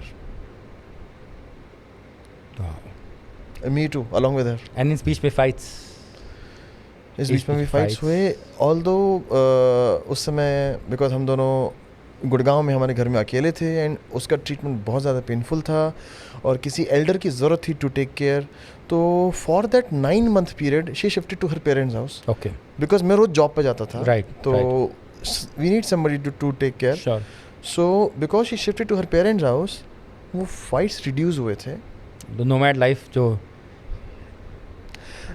Wow. Me too, along with her. And इस बीच में fights, इस बीच में भी fights हुए, although उस समय because हम दोनों गुड़गांव में हमारे घर में अकेले थे, एंड उसका ट्रीटमेंट बहुत ज़्यादा पेनफुल था और किसी एल्डर की ज़रूरत थी टू टेक केयर। तो for that 9 month period she shifted to her parents house. Okay, because मैं रोज़ जॉब पे जाता था, Right, तो we need somebody to take care. Sure. So because she shifted to her parents' house, वो fights reduce हुए थे. The nomad life जो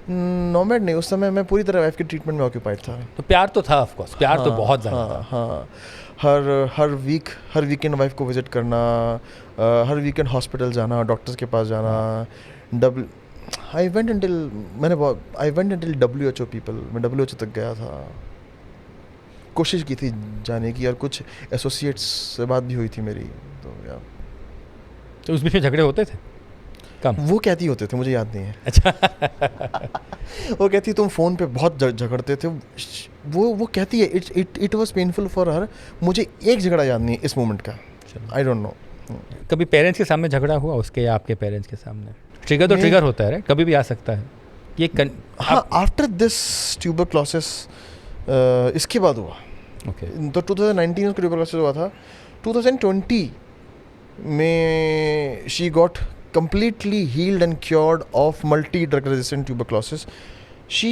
नॉमेड नहीं, उस समय मैं पूरी तरह वाइफ के ट्रीटमेंट में ऑक्यूपाइड था. तो प्यार तो था ऑफ कोर्स, प्यार तो बहुत ज़्यादा हाँ, था. हाँ. हर वीकेंड वाइफ को विजिट करना, हर वीकेंड हॉस्पिटल जाना, डॉक्टर्स के पास जाना. I went until WHO people, मैं WHO तक गया था. कोशिश की थी जाने की, और कुछ एसोसिएट्स से बात भी हुई थी मेरी. तो उस बीच में झगड़े होते थे कम? वो कहती होते थे, मुझे याद नहीं है. अच्छा. वो कहती तुम फ़ोन पे बहुत झगड़ते थे. वो कहती है it was painful for her. मुझे एक झगड़ा याद नहीं है इस मोमेंट का. I don't know. कभी पेरेंट्स के सामने झगड़ा हुआ उसके या आपके पेरेंट्स के सामने? ट्रिगर तो ट्रिगर होता है रे, कभी भी आ सकता है ये. हाँ, आफ्टर दिस ट्यूबरक्लोसिस इसके बाद हुआ. ओके. तो 2019 में ट्यूबरक्लोसिस हुआ था. 2020 में she got completely healed and cured of multi-drug resistant tuberculosis. She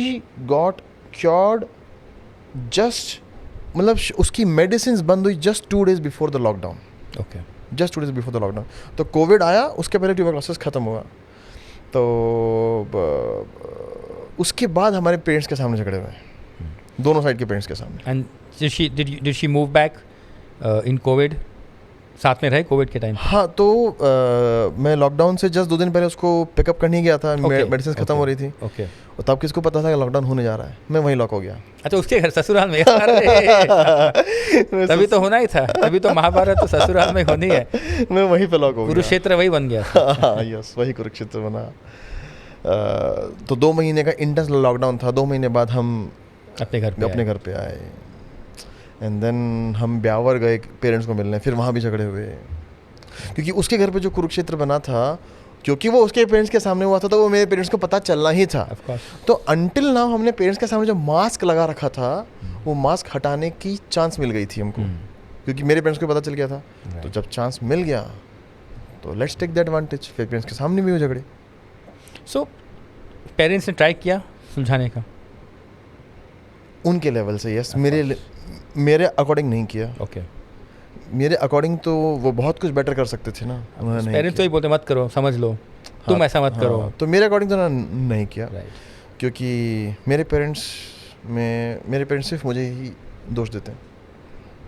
got cured just, मतलब उसकी medicines बंद हुई just 2 days before the lockdown. Okay. Just 2 days before the lockdown. तो कोविड आया, उसके पहले tuberculosis ख़त्म हुआ. तो उसके बाद हमारे पेरेंट्स के सामने झगड़े हुए, दोनों साइड के पेरेंट्स के सामने. And did she move back in COVID? साथ में रहे कोविड के टाइम? हाँ, तो मैं लॉकडाउन से जस्ट 2 दिन पहले उसको पिकअप करने गया था. मेडिसिन खत्म हो रही थी. ओके. और तब किसको पता था कि लॉकडाउन होने जा रहा है. मैं वहीं लॉक हो गया. अच्छा, उसके घर ससुराल में? तभी तो होना ही था, तभी तो महाभारत तो ससुराल में होनी है. मैं वहीं पे लॉक हो गया. कुरुक्षेत्र वही बन गया. यस, वही कुरुक्षेत्र बना. तो 2 महीने का इंटेंस लॉकडाउन था. 2 महीने बाद हम अपने घर पे आए. एंड देन हम ब्यावर गए पेरेंट्स को मिलने. फिर वहाँ भी झगड़े हुए, क्योंकि उसके घर पे जो कुरुक्षेत्र बना था, क्योंकि वो उसके पेरेंट्स के सामने हुआ था, तो वो मेरे पेरेंट्स को पता चलना ही था. तो अंटिल नाउ हमने पेरेंट्स के सामने जो मास्क लगा रखा था, वो मास्क हटाने की चांस मिल गई थी हमको, क्योंकि मेरे पेरेंट्स को पता चल गया था. तो जब चांस मिल गया तो लेट्स टेक द एडवांटेज. फिर पेरेंट्स के सामने भी वो झगड़े. सो पेरेंट्स ने ट्राई किया सुलझाने का उनके लेवल से. यस, मेरे अकॉर्डिंग नहीं किया. ओके. मेरे अकॉर्डिंग तो वो बहुत कुछ बेटर कर सकते थे ना. पेरेंट्स तो ही बोलते मत करो, समझ लो, तुम ऐसा मत करो. तो मेरे अकॉर्डिंग तो नहीं किया. राइट. क्योंकि मेरे पेरेंट्स सिर्फ मुझे ही दोष देते हैं.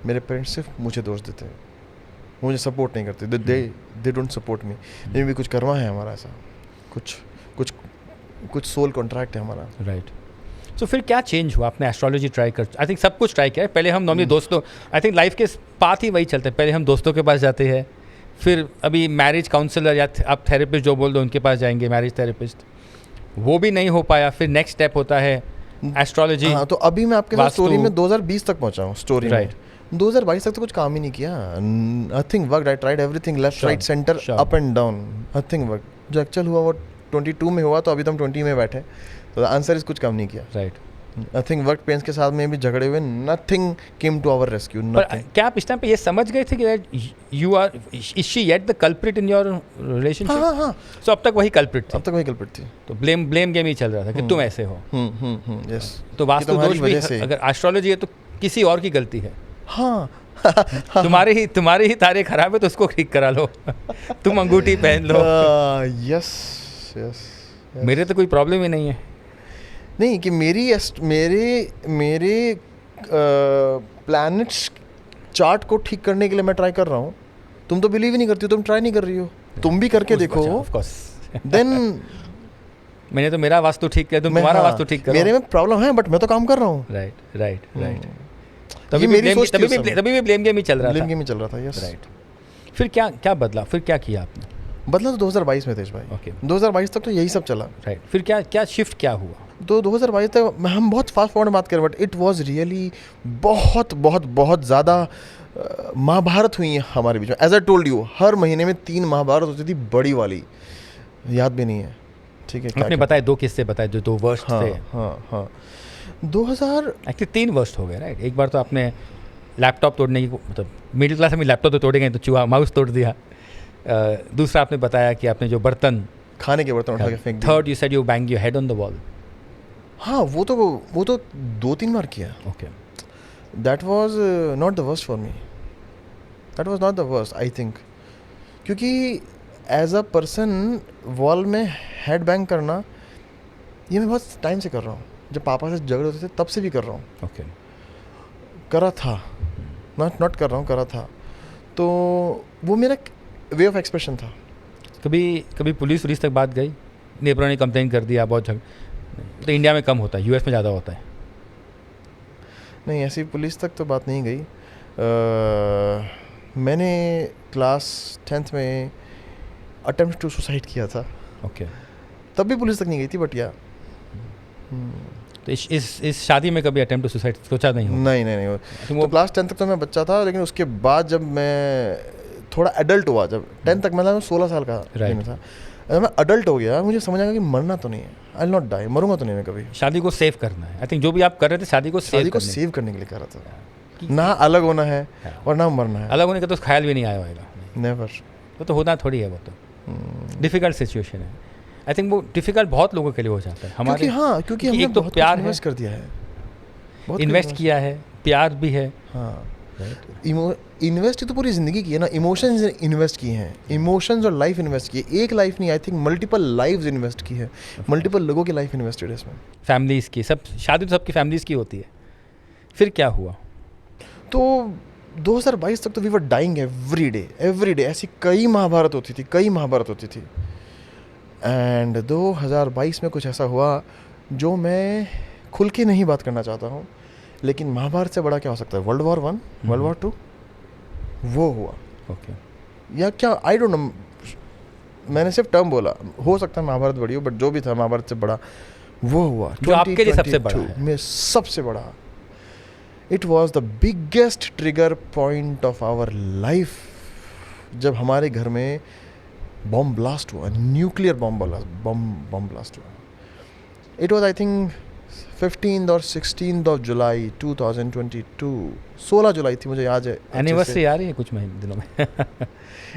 मेरे पेरेंट्स सिर्फ मुझे दोष देते हैं, मुझे सपोर्ट नहीं करते. They don't support me. मे भी कुछ करवा है हमारा, ऐसा कुछ सोल कॉन्ट्रैक्ट है हमारा. राइट. तो फिर क्या चेंज हुआ? आपने एस्ट्रोलॉजी ट्राई कर, आई थिंक सब कुछ ट्राई किया है. पहले हम नॉर्मली दोस्तों, आई थिंक लाइफ के पाथ ही वही चलते हैं. पहले हम दोस्तों के पास जाते हैं, फिर अभी मैरिज काउंसलर या आप थेरेपिस्ट जो बोल दो उनके पास जाएंगे, मैरिज थेरेपिस्ट. वो भी नहीं हो पाया, फिर नेक्स्ट स्टेप होता है एस्ट्रोलॉजी. हाँ, तो अभी मैं आपके साथ स्टोरी में 2020 तक पहुँचा हूँ. स्टोरी में 2022 तक तो कुछ काम ही नहीं किया. Nothing worked. I tried everything, left right centre, up and down. Nothing work. जो एक्चुअल हुआ वो 22 में हुआ, तो अभी तो हम 20 में बैठे. तो आंसर इस कुछ काम नहीं किया. राइट. Nothing work. पेरेंट्स के साथ में भी झगड़े हुए. Nothing came to our rescue. क्या आप इस टाइम पे ये समझ गए थे कि you are, is she yet the culprit in your relationship? हाँ. सो अब तक वही कल्प्रिट थी? अब तक वही कल्प्रिट थी. तो ब्लेम गेम ही चल रहा था कि तुम ऐसे हो. यस. तो वास्तु दोष भी, अगर एस्ट्रोलॉजी है तो किसी और की गलती है. हाँ. तुम्हारे ही तारे खराब है तो उसको ठीक करा लो. तुम अंगूठी पहन लो. यस. मेरे तो कोई प्रॉब्लम ही नहीं है. नहीं कि मेरे प्लैनेट्स चार्ट को ठीक करने के लिए मैं ट्राई कर रहा हूँ. तुम तो बिलीव ही नहीं करती हो, तुम ट्राई नहीं कर रही हो. तुम भी करके देखो. देन मैंने तो मेरा वास्तु ठीक किया, तुम तुम्हारा वास्तु ठीक करो. मेरे में प्रॉब्लम है बट मैं तो काम कर रहा हूँ. राइट. तभी भी ब्लेम गेम ही चल रहा था. यस. राइट. फिर क्या बदला? फिर क्या किया आपने? बदला तो 2022 में तेज भाई. ओके. 2022 तक तो यही सब चला. राइट. फिर क्या शिफ्ट क्या हुआ? तो 2022 तक हम बहुत फास्ट फॉरवर्ड बात करें, बट इट वाज रियली बहुत ज़्यादा महाभारत हुई है हमारे बीच में. एज आई टोल्ड यू, हर महीने में 3 महाभारत होती थी, बड़ी वाली. याद भी नहीं है. ठीक है. आपने बताया 2 किस्से बताए जो 2 वर्स्ट थे. हाँ. 2000 एक्चुअली 3 वर्स्ट हो गए. राइट. एक बार तो आपने लैपटॉप तोड़ने की, मतलब मिडिल क्लास में लैपटॉप तो तोड़ेंगे, तो चूहा माउस तोड़ दिया. दूसरा आपने बताया कि आपने जो बर्तन, खाने के बर्तन उठा के फेंक दिए. Third you said you bang your head on the wall. हाँ, वो तो 2-3 बार किया. Okay. That was not the worst for me, that was not the worst I think, क्योंकि एज अ पर्सन वॉल में हेड बैंग करना ये मैं बहुत टाइम से कर रहा हूँ, जब पापा से झगड़े होते थे तब से भी कर रहा हूँ, ओके, करा था, नॉट कर रहा हूँ, करा था, तो वो मेरा वे ऑफ एक्सप्रेशन था। कभी पुलिस तक बात गई, नेबरों ने कंप्लेन कर दिया बहुत तो इंडिया में कम होता है, यूएस में ज़्यादा होता है? नहीं, ऐसी पुलिस तक तो बात नहीं गई। मैंने क्लास 10th में अटेम्प्ट टू सुसाइड किया था, ओके, तब भी पुलिस तक नहीं गई थी, बट या तो इस शादी में कभी अटेम्प्ट टू सुसाइड सोचा नहीं होगा? नहीं तो क्लास 10 तक तो मैं बच्चा था, लेकिन उसके बाद जब मैं थोड़ा एडल्ट हुआ, जब 10 तक मैं 16 साल का था, जब मैं अडल्ट हो गया मुझे समझ आ गया कि मरना तो नहीं है, आई विल नॉट डाई, मरूंगा तो नहीं मैं कभी। शादी को सेव करना है, आई थिंक जो भी आप कर रहे थे शादी को सेव करने के लिए कर रहा था, ना अलग होना है और ना मरना है। अलग होने का तो ख्याल भी नहीं आया होगा, नेवर, वो तो होना थोड़ी है, वो तो डिफ़िकल्ट सिचुएशन है। आई थिंक वो डिफ़िकल्ट बहुत लोगों के लिए हो जाता है हमारे, क्योंकि हमने एक तो बहुत प्यार इन्वेस्ट कर दिया है, बहुत इन्वेस्ट किया है, प्यार भी है, हाँ, इन्वेस्ट तो पूरी ज़िंदगी की है ना, इमोशंस इन्वेस्ट किए हैं, इमोशंस और लाइफ इन्वेस्ट की है, एक लाइफ नहीं, I think multiple lives invest की है, मल्टीपल लोगों की लाइफ इन्वेस्टेड है इसमें, फैमिलीज़ की, सब शादी तो सबकी फैमिलीज़ की होती है। फिर क्या हुआ? तो 2022 तक तो we were dying every day, ऐसी कई महाभारत होती थी, एंड 2022 में कुछ ऐसा हुआ जो मैं खुल के नहीं बात करना चाहता हूँ, लेकिन महाभारत से बड़ा क्या हो सकता है? World War I, World War II, वो हुआ, ओके, या क्या, आई डोंट नो, मैंने सिर्फ टर्म बोला, हो सकता है महाभारत बड़ी हो, बट जो भी था महाभारत से बड़ा वो हुआ, जो आपके लिए सबसे बड़ा है? में सबसे बड़ा, it was the biggest trigger point of our life, जब हमारे घर में बॉम्ब ब्लास्ट हुआ, न्यूक्लियर बॉम्ब ब्लास्ट हुआ। It was I think 15th और 16th ऑफ जुलाई 2022, 16 जुलाई थी, मुझे याद है, एनिवर्सरी आ रही है कुछ महीने दिनों में।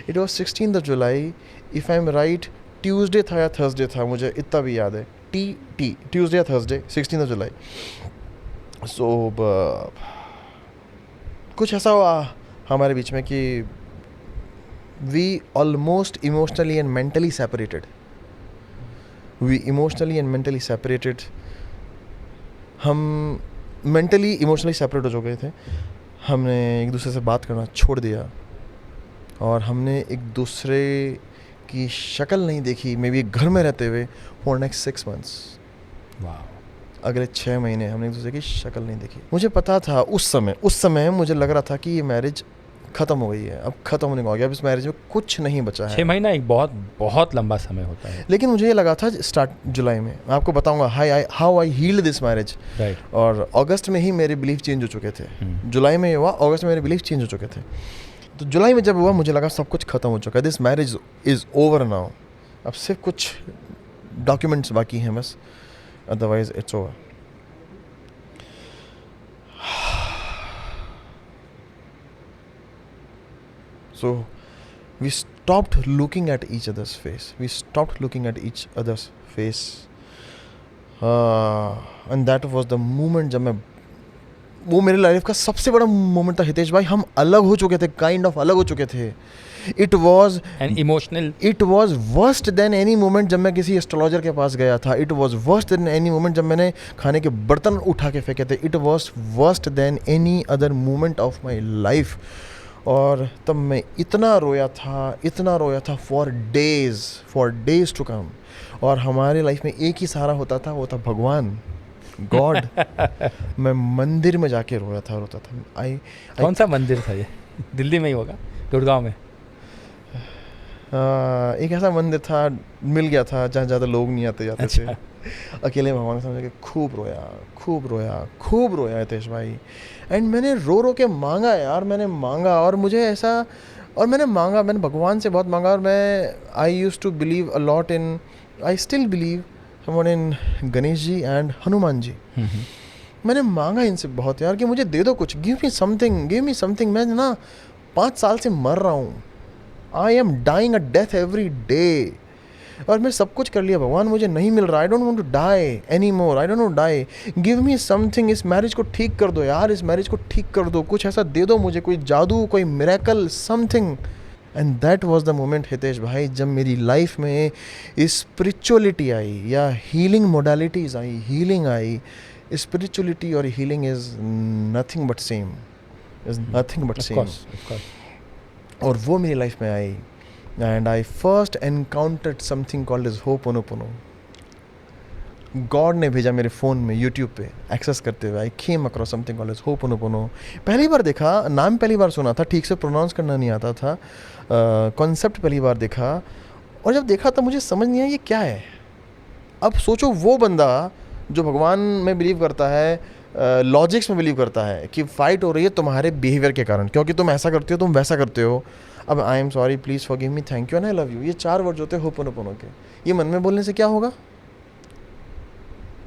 It was 16th of July, if I am right, Tuesday था या थर्सडे था, मुझे इतना भी याद है, ट्यूसडे या थर्सडे, 16th ऑफ जुलाई। सो कुछ ऐसा हुआ हमारे बीच में कि we almost emotionally and mentally separated, हम मेंटली इमोशनली सेपरेट हो चुके थे, हमने एक दूसरे से बात करना छोड़ दिया, और हमने एक दूसरे की शक्ल नहीं देखी, मे बी घर में रहते हुए, फॉर नेक्स्ट 6 months, अगले 6 महीने हमने एक दूसरे की शक्ल नहीं देखी। मुझे पता था उस समय मुझे लग रहा था कि ये मैरिज ख़त्म हो गई है, अब ख़त्म होने को आ गया, अब इस मैरिज में कुछ नहीं बचा है। 6 महीना एक बहुत लंबा समय होता है, लेकिन मुझे ये लगा था स्टार्ट जुलाई में, मैं आपको बताऊंगा how I healed this marriage, और अगस्त में ही मेरे बिलीफ चेंज हो चुके थे, जुलाई में हुआ, अगस्त में मेरे बिलीफ चेंज हो चुके थे, तो जुलाई में जब हुआ मुझे लगा सब कुछ ख़त्म हो चुका है, this marriage is over now, अब सिर्फ कुछ डॉक्यूमेंट्स बाकी हैं बस, otherwise it's over. So we stopped looking at each other's face. And that was the moment जब मैं, वो मेरे लाइफ का सबसे बड़ा मोमेंट था हितेश भाई, हम अलग हो चुके थे, अलग हो चुके थे। It was worst than any moment जब मैं किसी एस्ट्रोलॉजर के पास गया था। It was worst than any moment जब मैंने खाने के बर्तन उठा के फेंके थे। It was worst than any other moment of my life. और तब मैं इतना रोया था फॉर डेज टू कम, और हमारे लाइफ में एक ही सहारा होता था, वो था भगवान, गॉड। मैं मंदिर में जाके रोता था। कौन सा मंदिर था ये? दिल्ली में ही होगा, गुड़गांव में? एक ऐसा मंदिर था, मिल गया था जहाँ ज़्यादा लोग नहीं आते जाते थे। अकेले भगवान के सामने खूब रोया हितेश भाई, एंड मैंने रो के मांगा यार, मैंने भगवान से बहुत मांगा, और मैं I used to believe a lot in, I still believe someone in Ganesh ji and Hanuman ji. मैंने मांगा इनसे बहुत यार कि मुझे दे दो कुछ, गिव मी समथिंग। मैं ना 5 साल से मर रहा हूँ, I am dying a death every day, और मैं सब कुछ कर लिया, भगवान मुझे नहीं मिल रहा, I don't want to die any more, I don't want to die, give me something, इस मैरिज को ठीक कर दो यार, इस मैरिज को ठीक कर दो, कुछ ऐसा दे दो मुझे, कोई जादू, कोई miracle, something. And that was the moment Hitesh भाई, जब मेरी लाइफ में स्पिरिचुअलिटी आई या हीलिंग मोडालिटीज़ आई, हीलिंग आई। स्पिरिचुअलिटी और healing is nothing but same, is nothing but same. और वो मेरी लाइफ में आई, and I first encountered something called is ho'oponopono. God ने भेजा मेरे फ़ोन में, यूट्यूब पे एक्सेस करते हुए, I came across something called is ho'oponopono. पहली बार देखा, नाम पहली बार सुना था, ठीक से प्रोनाउंस करना नहीं आता था, कॉन्सेप्ट पहली बार देखा, और जब देखा तब मुझे समझ नहीं आया ये क्या है। अब सोचो वो बंदा जो भगवान में बिलीव करता है, लॉजिक्स में बिलीव करता है कि फ़ाइट हो रही है तुम्हारे बिहेवियर के कारण, क्योंकि तुम ऐसा करते हो, तुम वैसा करते हो। अब I am sorry, please forgive me, thank you and I love you, ये 4 वर्ड होते हैं होपोनोपोनो के। ये मन में बोलने से क्या होगा?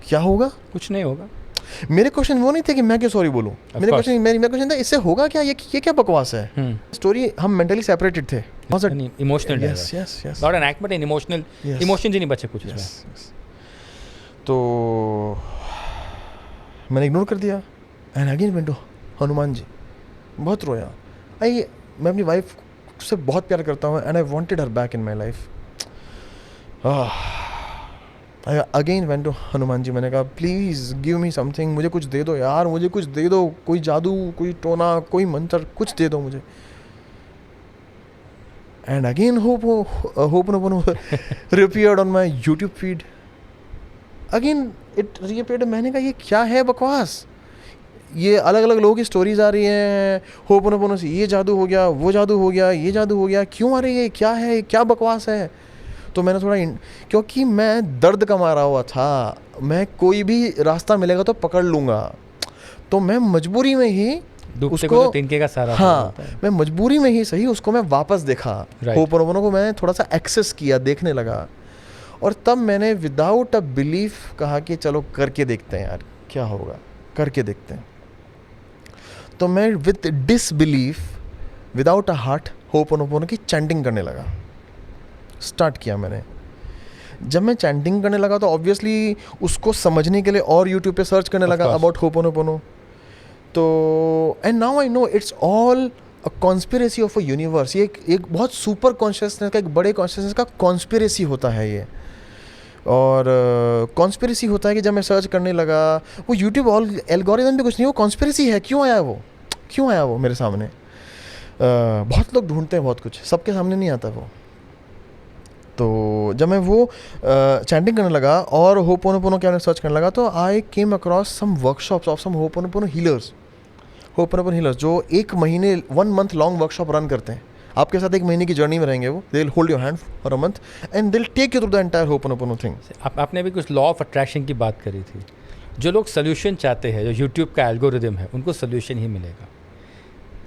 क्या होगा? कुछ नहीं होगा। मेरे क्वेश्चन वो नहीं थे कि मैं क्यों सॉरी बोलूं, मेरे क्वेश्चन था इससे होगा क्या, ये क्या बकवास है। स्टोरी, हम मेंटली सेपरेटेड थे, emotional, yes yes yes, not an act but an emotional, emotions ही नहीं बचे कुछ इसमें। तो मैंने इग्नोर कर दिया, and again went to Hanuman ji, बहुत रोया। मैं अपनी वाइफ से बहुत प्यार करता हूँ, and I wanted her back in my life. I again went to Hanuman ji, मैंने कहा प्लीज़ गिव मी समथिंग, मुझे कुछ दे दो यार, मुझे कुछ दे दो, कोई जादू, कोई टोना, कोई मंत्र, कुछ दे दो मुझे। And again ho'oponopono reappeared on my YouTube feed, again it reappeared. मैंने कहा ये क्या है बकवास, ये अलग अलग लोगों की स्टोरीज आ रही हैं, होपोनोपोनो से ये जादू हो गया, वो जादू हो गया, ये जादू हो गया, क्यों आ रही है, क्या है, क्या बकवास है। तो मैंने थोड़ा क्योंकि मैं दर्द का मारा हुआ था, मैं कोई भी रास्ता मिलेगा तो पकड़ लूँगा, तो मैं मजबूरी में ही उसको, तिनके का सारा, हाँ, मैं मजबूरी में ही सही उसको मैं वापस देखा, होपोनोपोनो को मैंने थोड़ा सा एक्सेस किया, देखने लगा। और तब मैंने विदाउट अ बिलीफ कहा कि चलो करके देखते हैं यार क्या होगा, करके देखते हैं। तो मैं with disbelief, without a heart, ho'oponopono की चैंटिंग करने लगा, स्टार्ट किया मैंने। जब मैं चैंटिंग करने लगा तो ऑब्वियसली उसको समझने के लिए और यूट्यूब पे सर्च करने लगा अबाउट होपोनोपोनो। तो and now I know it's all a conspiracy of a universe. ये एक बहुत सुपर कॉन्शियसनेस का, एक बड़े कॉन्शियसनेस का कॉन्स्पिरेसी होता है ये। और कॉन्स्पिरेसी होता है कि जब मैं सर्च करने लगा, वो यूट्यूब एल्गोरिथम भी कुछ नहीं, वो कॉन्स्पिरेसी है। क्यों आया वो मेरे सामने? बहुत लोग ढूंढते हैं बहुत कुछ, सबके सामने नहीं आता वो। तो जब मैं वो चैंटिंग करने लगा और होपोनोपोनो के बारे में सर्च करने लगा, तो I came across some workshops of some ho'oponopono healers, जो 1 महीने 1 month लॉन्ग वर्कशॉप रन करते हैं। आपके साथ 1 महीने की जर्नी में रहेंगे वो, they will hold your hand for a month and they will take you through the entire ho'oponopono thing. आपने भी कुछ लॉ ऑफ अट्रैक्शन की बात करी थी। जो लोग सोल्यूशन चाहते हैं, जो यूट्यूब का एल्गोरिदम है, उनको सोल्यूशन ही मिलेगा।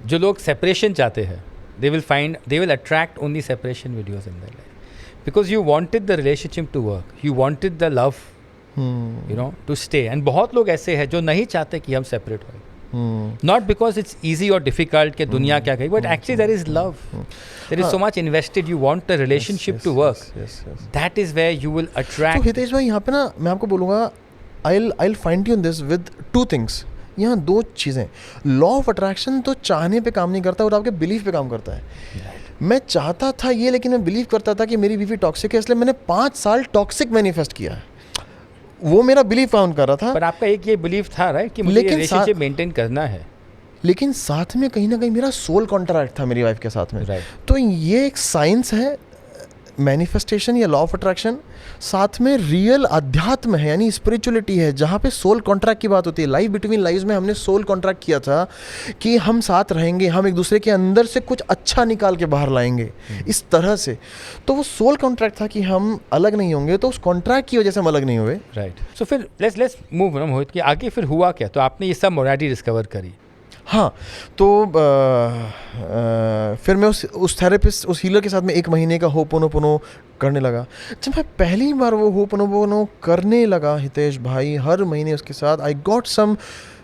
जो लोग सेपरेशन चाहते हैं, they will attract only separation videos in their life, because you wanted the relationship to work, you wanted the love to stay. And बहुत लोग ऐसे हैं जो नहीं चाहते कि हम सेपरेट हों, नॉट बिकॉज इट्स ईजी और डिफिकल्ट कि दुनिया क्या कहेगी, but actually there is love, there is so much invested, you want the relationship to work, that is where you will attract. तो हितेश भाई यहाँ पे ना मैं आपको बोलूँगा, I will find you in this with 2 things। यहाँ 2 चीज़ें। लॉ ऑफ अट्रैक्शन तो चाहने पे काम नहीं करता और आपके बिलीफ पे काम करता है। मैं चाहता था ये, लेकिन मैं बिलीव करता था कि मेरी बीवी टॉक्सिक है, इसलिए मैंने 5 साल टॉक्सिक मैनिफेस्ट किया। वो मेरा बिलीफ काउंट कर रहा था। पर आपका एक ये बिलीफ था राइट कि मुझे रिलेशनशिप मेंटेन करना है, लेकिन साथ में कहीं ना कहीं मेरा सोल कॉन्ट्रैक्ट था मेरी वाइफ के साथ में। तो ये एक साइंस है मैनिफेस्टेशन या लॉ ऑफ अट्रैक्शन, साथ में रियल अध्यात्म है यानी स्पिरिचुअलिटी है, जहाँ पे सोल कॉन्ट्रैक्ट की बात होती है। लाइफ बिटवीन लाइव्स में हमने सोल कॉन्ट्रैक्ट किया था कि हम साथ रहेंगे, हम एक दूसरे के अंदर से कुछ अच्छा निकाल के बाहर लाएंगे, इस तरह से। तो वो सोल कॉन्ट्रैक्ट था कि हम अलग नहीं होंगे, तो उस कॉन्ट्रैक्ट की वजह से हम अलग नहीं हुए। राइट। सो फिर लेट्स मूव मोहित कि आगे फिर हुआ क्या? तो आपने ये सब मोरालिटी डिस्कवर करी। हाँ, तो फिर मैं उस थेरेपिस्ट, उस हीलर के साथ में 1 महीने का होपोनोपोनो करने लगा। जब मैं पहली बार वो होपोनोपोनो करने लगा हितेश भाई, हर महीने उसके साथ, I got some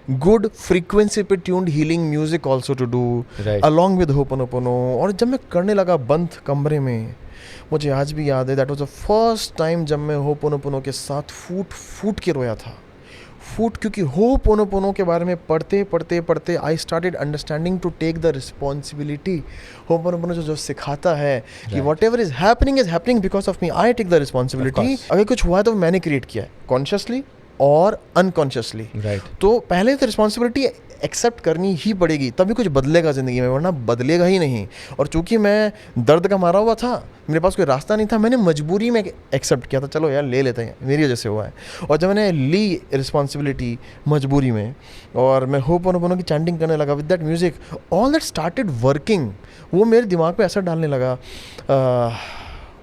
good frequency पे tuned healing music also to do Right. Along with ho'oponopono. और जब मैं करने लगा बंद कमरे में, मुझे आज भी याद है that was the first time जब मैं होपोनोपोनो के साथ फूट फूट के रोया था। क्योंकि होपोनोपोनो के बारे में पढ़ते पढ़ते पढ़ते I started understanding to take the responsibility. Ho'oponopono जो सिखाता है कि Right. Whatever is happening because of me, I take the responsibility. course. अगर कुछ हुआ है तो मैंने क्रिएट किया है, कॉन्शियसली और अनकॉन्शियसली। Right. तो पहले तो रिस्पॉन्सिबिलिटी एक्सेप्ट करनी ही पड़ेगी, तभी कुछ बदलेगा ज़िंदगी में, वरना बदलेगा ही नहीं। और चूंकि मैं दर्द का मारा हुआ था, मेरे पास कोई रास्ता नहीं था, मैंने मजबूरी में एक्सेप्ट किया था, चलो यार ले लेते हैं, मेरी वजह से हुआ है। और जब मैंने ली रिस्पॉन्सिबिलिटी मजबूरी में, और मैं होपोनोपोनो की चैंटिंग करने लगा with that music, all that started working. वो मेरे दिमाग पे असर डालने लगा,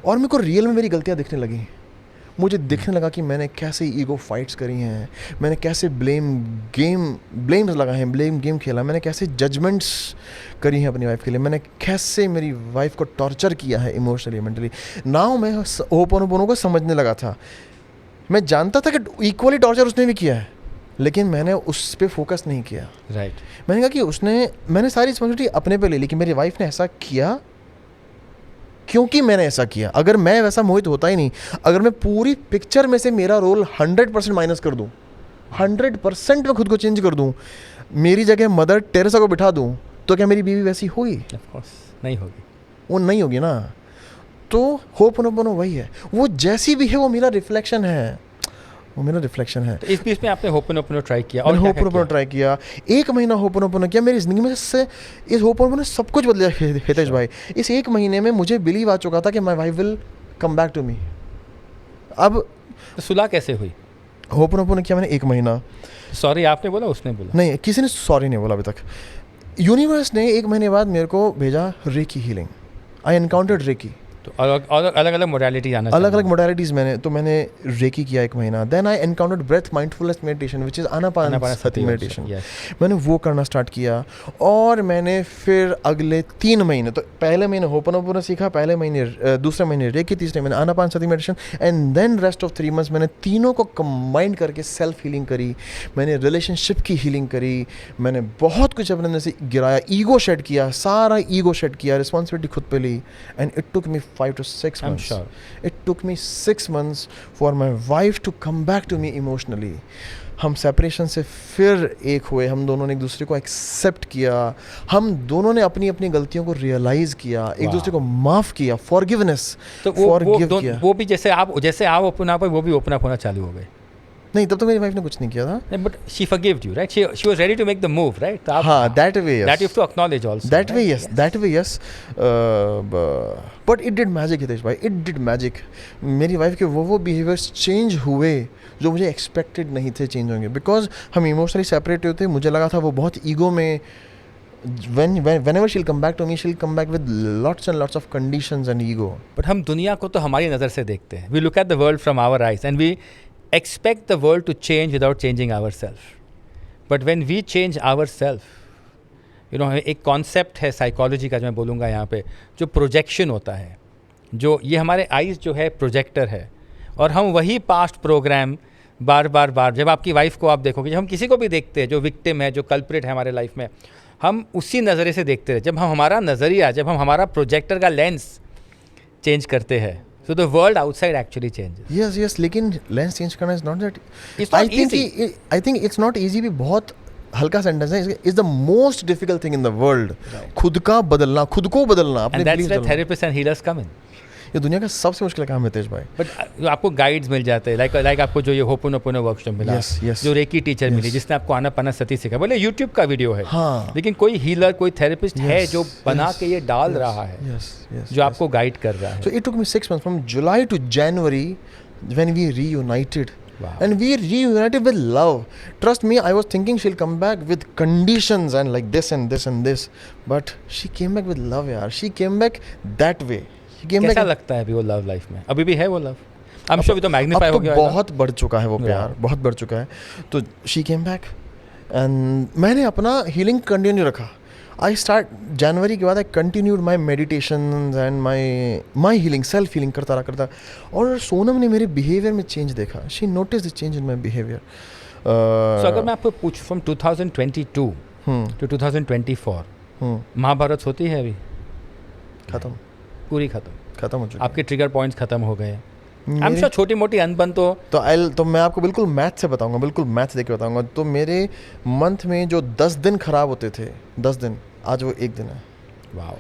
और मेरे को रियल में मेरी गलतियाँ दिखने लगी। मुझे दिखने लगा कि मैंने कैसे ईगो फाइट्स करी हैं, मैंने कैसे ब्लेम्स लगाए हैं, ब्लेम गेम खेला, मैंने कैसे जजमेंट्स करी हैं अपनी वाइफ के लिए, मैंने कैसे मेरी वाइफ को टॉर्चर किया है इमोशनली मेंटली। नाउ मैं होपोनोपोनो को समझने लगा था। मैं जानता था कि इक्वली टॉर्चर उसने भी किया है, लेकिन मैंने उस पर फोकस नहीं किया। Right. मैंने कहा कि मैंने सारी रिस्पॉन्सिबिलिटी अपने पे ले ली कि मेरी वाइफ ने ऐसा किया क्योंकि मैंने ऐसा किया। अगर मैं वैसा मोहित होता ही नहीं, अगर मैं पूरी पिक्चर में से मेरा रोल 100% माइनस कर दूं, 100% मैं खुद को चेंज कर दूं, मेरी जगह मदर टेरेसा को बिठा दूं, तो क्या मेरी बीवी वैसी होगी? Of course. नहीं होगी. वो नहीं होगी ना। तो होपोनोपोनो वही है, वो जैसी भी है वो मेरा रिफ्लेक्शन है, वो मेरा रिफ्लेक्शन है। तो इस बीच में आपने होपोनोपोनो ट्राई किया और मैंने क्या-क्या होपोनोपोनो किया? ट्राई किया, 1 महीना होपोनोपोनो किया। मेरी ज़िंदगी में से इस होपोनोपोनो ने सब कुछ बदला हितेश भाई। इस 1 महीने में मुझे बिलीव आ चुका था कि my wife will come back to me. अब तो सुलह कैसे हुई? होपोनोपोनो किया मैंने 1 महीना। सॉरी आपने बोला, उसने बोला? नहीं, किसी ने सॉरी नहीं बोला अभी तक। यूनिवर्स ने 1 महीने बाद मेरे को भेजा रेकी हीलिंग। आई एनकाउंटर्ड रेकी। तो अलग-अलग मोडालिटी आना अलग अलग चाहिए। मोडालिटीज़ मैंने रेकी किया 1 महीना। Then I encountered breath mindfulness meditation which is Anapanasati meditation. Yes. मैंने वो करना स्टार्ट किया, और मैंने फिर अगले 3 महीने, तो पहले महीने होपोनोपोनो सीखा, पहले महीने दूसरे महीने रेकी, तीसरे महीने Anapanasati meditation, and then rest of 3 months मैंने तीनों को कंबाइन करके सेल्फ हीलिंग करी। मैंने रिलेशनशिप की हीलिंग करी, मैंने बहुत कुछ अपने अंदर से गिराया, ईगो शेड किया, सारा ईगो शेड किया, रिस्पॉन्सिबिलिटी खुद पे ली। And it took me 5 to 6 I'm months. sure. It took me 6 months for my wife to come back to me emotionally. हम सेपरेशन से फिर एक हुए, हम दोनों ने एक दूसरे को एक्सेप्ट किया, हम दोनों ने अपनी अपनी गलतियों को रियलाइज किया, एक दूसरे को माफ़ किया, फॉरगिवनेस, तो फॉरगिव किया। वो भी जैसे आप ओपन अप, वो भी ओपन अप होना चालू हो गए। नहीं, तब तो मेरी वाइफ ने कुछ नहीं किया था। But she forgived you, right? She was ready to make the move, right? तो आप हाँ, that way, yes. That you have to acknowledge also. That way, yes. That way, yes. But it did magic, Hitesh भाई. It did magic. मेरी wife के वो behaviours change हुए जो मुझे एक्सपेक्टेड नहीं थे चेंज होंगे, बिकॉज हम इमोशनली सेपरेट होते। मुझे लगा था वो बहुत ईगो में, whenever she'll come back to me, she'll come back with lots and lots of conditions and ego. But हम दुनिया को तो हमारी नज़र से देखते हैं। We look at the world from our eyes and we expect the world to change without changing ourselves. But when we change ourselves, you know, एक कॉन्सेप्ट है साइकोलॉजी का जो मैं बोलूँगा यहाँ पे, जो प्रोजेक्शन होता है, जो ये हमारे आइज़ जो है प्रोजेक्टर है, और हम वही पास्ट प्रोग्राम बार बार जब आपकी वाइफ को आप देखोगे, जब हम किसी को भी देखते हैं जो विक्टिम है, जो कल्प्रिट है हमारे लाइफ में, हम उसी नज़रिए से देखते हैं। जब हम हमारा नज़रिया, जब हम हमारा प्रोजेक्टर का लेंस चेंज करते हैं, so the world outside actually changes. Yes, लेकिन लेंस चेंज करना is not that, It's not easy. I think it's not easy भी बहुत हल्का सेंटेंस है। Is the most difficult thing in the world. खुद को बदलना, अपने And that's beliefs where बदलना। therapists and healers come in. ये दुनिया का सबसे मुश्किल काम है हितेश भाई। बट आपको गाइड्स मिल जाते हैं, लाइक आपको जो ये होपोनोपोनो वर्कशॉप मिला, Yes. जो रेकी टीचर मिली, जिसने आपको आनापानसति सिखाया। बोले यूट्यूब का वीडियो है, हाँ। लेकिन कोई हीलर, कोई थेरेपिस्ट है जो बना के ये डाल रहा है, Yes. जो आपको गाइड कर रहा है। So it took me 6 months from July to January when we reunited. Wow. And we reunited with love. Trust me, I was thinking she'll come back with conditions and like this and this and this. But she came back with love, yaar. She came back that way. She came कैसा back. लगता है अभी वो love life में? अभी भी है वो लव? आई एम श्योर अभी तो मैग्नीफाई अब हो तो गया होगा। बहुत बढ़ चुका है वो प्यार, बहुत बढ़ चुका है। तो she came back and मैंने अपना healing कंटिन्यू रखा। I start जनवरी के बाद I continued my meditations and my healing, self healing करता रहा। और सोनम ने मेरे बिहेवियर में चेंज देखा। She noticed the change in my behavior. So अगर मैं आपको पूछ फ्रॉम 2022 टू 2024 महाभारत होती है अभी? खत्म, पूरी खत्म, खत्म हो चुकी आपके ट्रिगर पॉइंट्स खत्म हो गए। मेरे- हम श्योर छोटी मोटी अनबन तो मैं आपको बिल्कुल मैथ से बताऊंगा, बिल्कुल मैथ देख के बताऊंगा। तो मेरे मंथ में जो 10 दिन खराब होते थे, 10 दिन, आज वो एक दिन है। वाओ।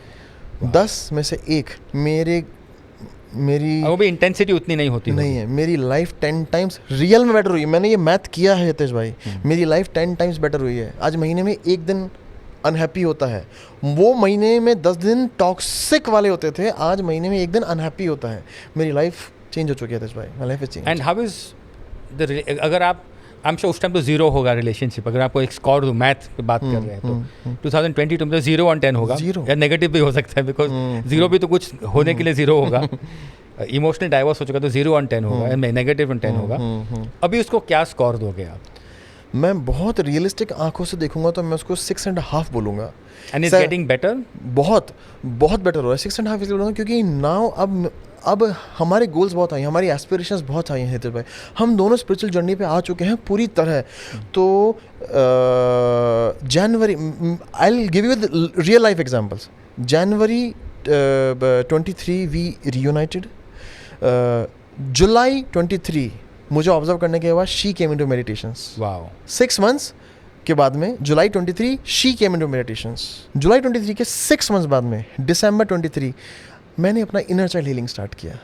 10 में से एक मेरी वो भी इंटेंसिटी उतनी नहीं होती नहीं है। मेरी लाइफ 10 टाइम्स रियल में बेटर हुई है। मैंने ये मैथ किया है हितेश भाई, मेरी लाइफ 10 टाइम्स बेटर हुई है। आज महीने में एक दिन अनहैप्पी होता है, वो महीने में 10 दिन टॉक्सिक वाले होते थे, आज महीने में एक दिन अनहैप्पी होता है। मेरी लाइफ चेंज हो चुकी है हितेश भाई, my life is change. And how is the, अगर आप, आई एम श्योर उस टाइम तो जीरो होगा रिलेशनशिप, अगर आपको एक स्कोर दूं, मैथ पे बात कर रहे हैं तो 2022 में तो 0 on 10 होगा, या नेगेटिव भी हो सकता है, बिकॉज जीरो भी तो कुछ होने के लिए जीरो होगा। इमोशनल डाइवोर्स हो चुका तो 0 on 10 होगा, नेगेटिव on 10 होगा। अभी उसको क्या स्कोर दोगे आप? मैं बहुत रियलिस्टिक आंखों से देखूंगा तो मैं उसको 6.5 बोलूंगा। And is getting better? बहुत बहुत बेटर हो रहा है। 6.5 इसलिए बोलूँगा क्योंकि नाउ अब हमारे गोल्स बहुत आई हैं, हमारी एस्पिरेशंस बहुत आई हैं हितेश भाई। हम दोनों स्पिरिचुअल जर्नी पे आ चुके हैं पूरी तरह। तो January, I will give you the real life examples. January 23 we reunited. July 23 मुझे ऑब्जर्व करने के बाद she came into meditations. Wow. 6 months के बाद में July 23 she came into meditations. July 23 के 6 months बाद में दिसंबर 23 मैंने अपना इनर चाइल्ड हीलिंग स्टार्ट किया।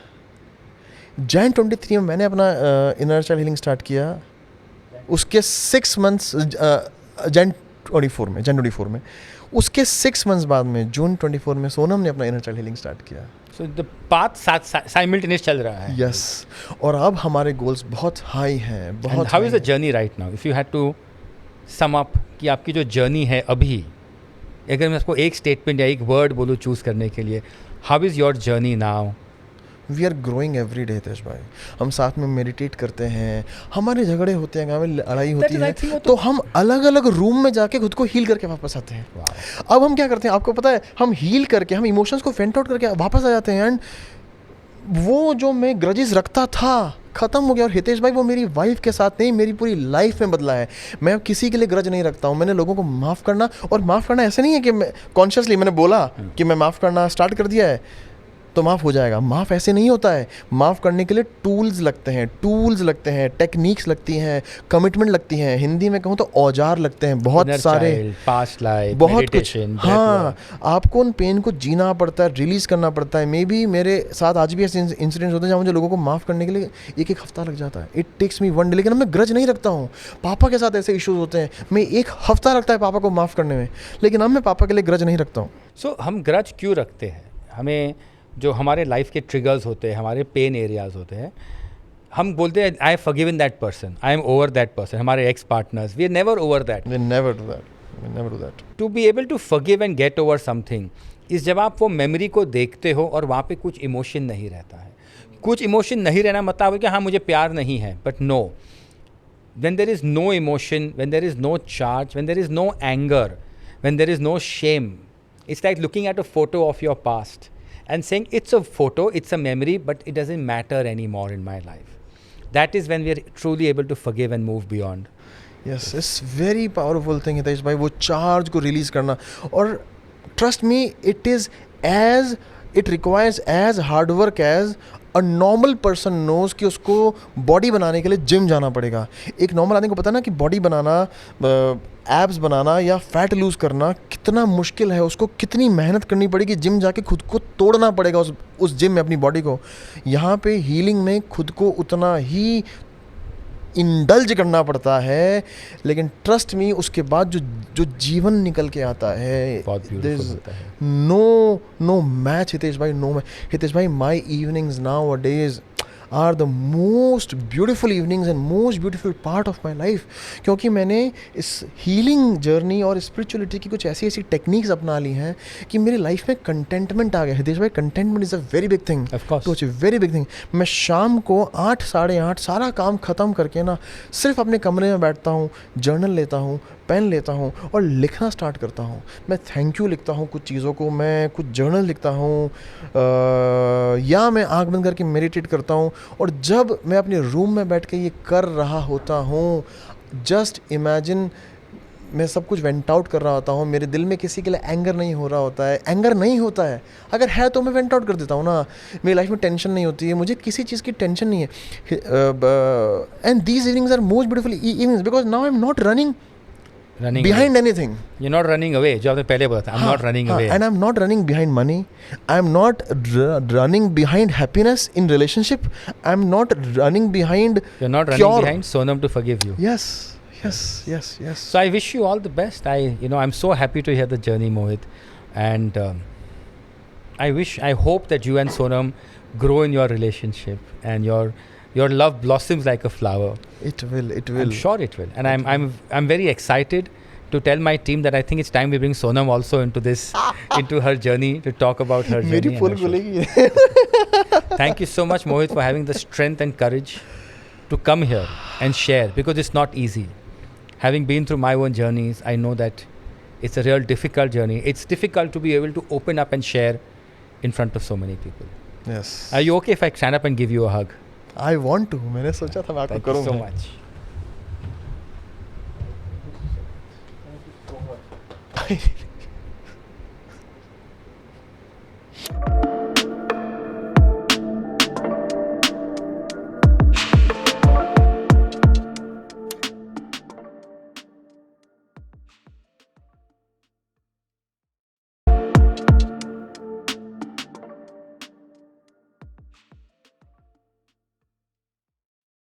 जैन 23 में मैंने अपना इनर चाइल्ड हीलिंग स्टार्ट किया। उसके 6 months जैन 24 में उसके 6 months बाद में जून 24 में सोनम ने अपना इनर चाइल्ड हीलिंग स्टार्ट किया। सो द पाथ साइमल्टेनियस चल रहा है। यस, और अब हमारे गोल्स बहुत हाई हैं, बहुत। How is the journey right now, if you had to sum up कि आपकी जो जर्नी है अभी, अगर मैं उसको एक स्टेटमेंट या एक वर्ड बोलूँ चूज करने के लिए, how is your journey now? We are growing every day Hitesh भाई। हम साथ में मेडिटेट करते हैं, हमारे झगड़े होते हैं, हमें लड़ाई होती है, तो हम अलग अलग रूम में जाके खुद को हील करके वापस आते हैं। अब हम क्या करते हैं आपको पता है, हम हील करके, हम इमोशंस को वेंट आउट करके वापस आ जाते हैं। एंड वो जो मैं ग्रजेस रखता था खत्म हो गया। और हितेश भाई वो मेरी वाइफ के साथ नहीं, मेरी पूरी लाइफ में बदला है। मैं अब किसी के लिए ग्रज नहीं रखता हूँ। मैंने लोगों को माफ़ करना, और माफ़ करना ऐसे नहीं है कि मैं कॉन्शियसली मैंने बोला कि मैं माफ़ करना स्टार्ट कर दिया है तो माफ़ हो जाएगा। माफ़ ऐसे नहीं होता है। माफ़ करने के लिए टूल्स लगते हैं, टेक्निक्स लगती हैं, कमिटमेंट लगती हैं। हिंदी में कहूँ तो औजार लगते हैं बहुत सारे, पास्ट लाइफ, बहुत कुछ। हाँ, आपको उन पेन को जीना पड़ता है, रिलीज़ करना पड़ता है। मे बी मेरे साथ आज भी ऐसे इंसिडेंट्स होते हैं जहाँ मुझे लोगों को माफ़ करने के लिए एक हफ्ता लग जाता है। It takes me 1 day। लेकिन मैं ग्रज नहीं रखता हूँ। पापा के साथ ऐसे इश्यूज होते हैं, मैं 1 हफ्ता लगता है पापा को माफ़ करने में, लेकिन अब मैं पापा के लिए ग्रज नहीं रखता हूँ। सो हम ग्रज क्यों रखते हैं? हमें जो हमारे लाइफ के ट्रिगर्स होते हैं, हमारे पेन एरियाज होते हैं, हम बोलते हैं I have forgiven that person, I am over that person. हमारे ex partners, we are never over that. We never do that. To be able to forgive and get over something is जब आप वो memory को देखते हो और वहाँ पे कुछ इमोशन नहीं रहता है। कुछ इमोशन नहीं रहना मतलब है कि हाँ मुझे प्यार नहीं है, but no, when there is no emotion, when there is no charge, when there is no anger, when there is no shame, it's like looking at a photo of your past and saying it's a photo, it's a memory, but it doesn't matter anymore in my life. That is when we are truly able to forgive and move beyond. Yes, it's very powerful thing Hitesh भाई, वो charge को release करना। और trust me, it requires as hard work as a normal person knows कि उसको body बनाने के लिए जिम जाना पड़ेगा। एक नॉर्मल आदमी को पता ना कि बॉडी बनाना, एब्स बनाना या फैट लूज़ करना कितना मुश्किल है, उसको कितनी मेहनत करनी पड़ेगी, जिम जाके खुद को तोड़ना पड़ेगा उस जिम में अपनी बॉडी को। यहाँ पे हीलिंग में खुद को उतना ही इंडल्ज करना पड़ता है, लेकिन ट्रस्ट मी उसके बाद जो जीवन निकल के आता है, बहुत ब्यूटीफुल होता है। नो मैच हितेश भाई, नो मैच हितेश भाई। My evenings nowadays are the most beautiful evenings and most beautiful part of my life, क्योंकि मैंने इस हीलिंग जर्नी और स्पिरिचुअलिटी की कुछ ऐसी टेक्निक्स अपना ली हैं कि मेरी लाइफ में कंटेंटमेंट आ गया। हितेश भाई, contentment is a very big thing, to achieve very big thing. मैं शाम को 8 साढ़े 8 सारा काम ख़त्म करके ना सिर्फ अपने कमरे में बैठता हूँ, जर्नल लेता हूँ, पेन लेता हूँ और लिखना स्टार्ट करता हूँ। मैं थैंक यू लिखता हूँ कुछ चीज़ों को, मैं कुछ जर्नल लिखता हूँ, या मैं आँख बंद करके मेडिटेट करता हूँ। और जब मैं अपने रूम में बैठ के ये कर रहा होता हूँ, जस्ट इमेजिन मैं सब कुछ वेंट आउट कर रहा होता हूँ, मेरे दिल में किसी के लिए एंगर नहीं हो रहा होता है, एंगर नहीं होता है, अगर है तो मैं वेंट आउट कर देता हूँ ना, मेरी लाइफ में टेंशन नहीं होती है, मुझे किसी चीज़ की टेंशन नहीं है. And these evenings are most beautiful evenings because now I am not running behind anything. You're not running away. जो आपने पहले बोला था, I'm not running away. And I'm not running behind money. I'm not running behind happiness in relationship. I'm not running behind You're not running cure. behind Sonam to forgive you. Yes. So I wish you all the best. I'm so happy to hear the journey, Mohit, and I hope that you and Sonam grow in your relationship and your love blossoms like a flower. It will. I'm sure it will, and I'm very excited to tell my team that I think it's time we bring Sonam also into into her journey to talk about her journey. मेरी पोल खुलेगी. Thank you so much, Mohit, for having the strength and courage to come here and share, because it's not easy. Having been through my own journeys, I know that it's a real difficult journey. It's difficult to be able to open up and share in front of so many people. Yes. Are you okay if I stand up and give you a hug? I want to. मैंने सोचा था मैं आपको Thank you so करूँगा. much.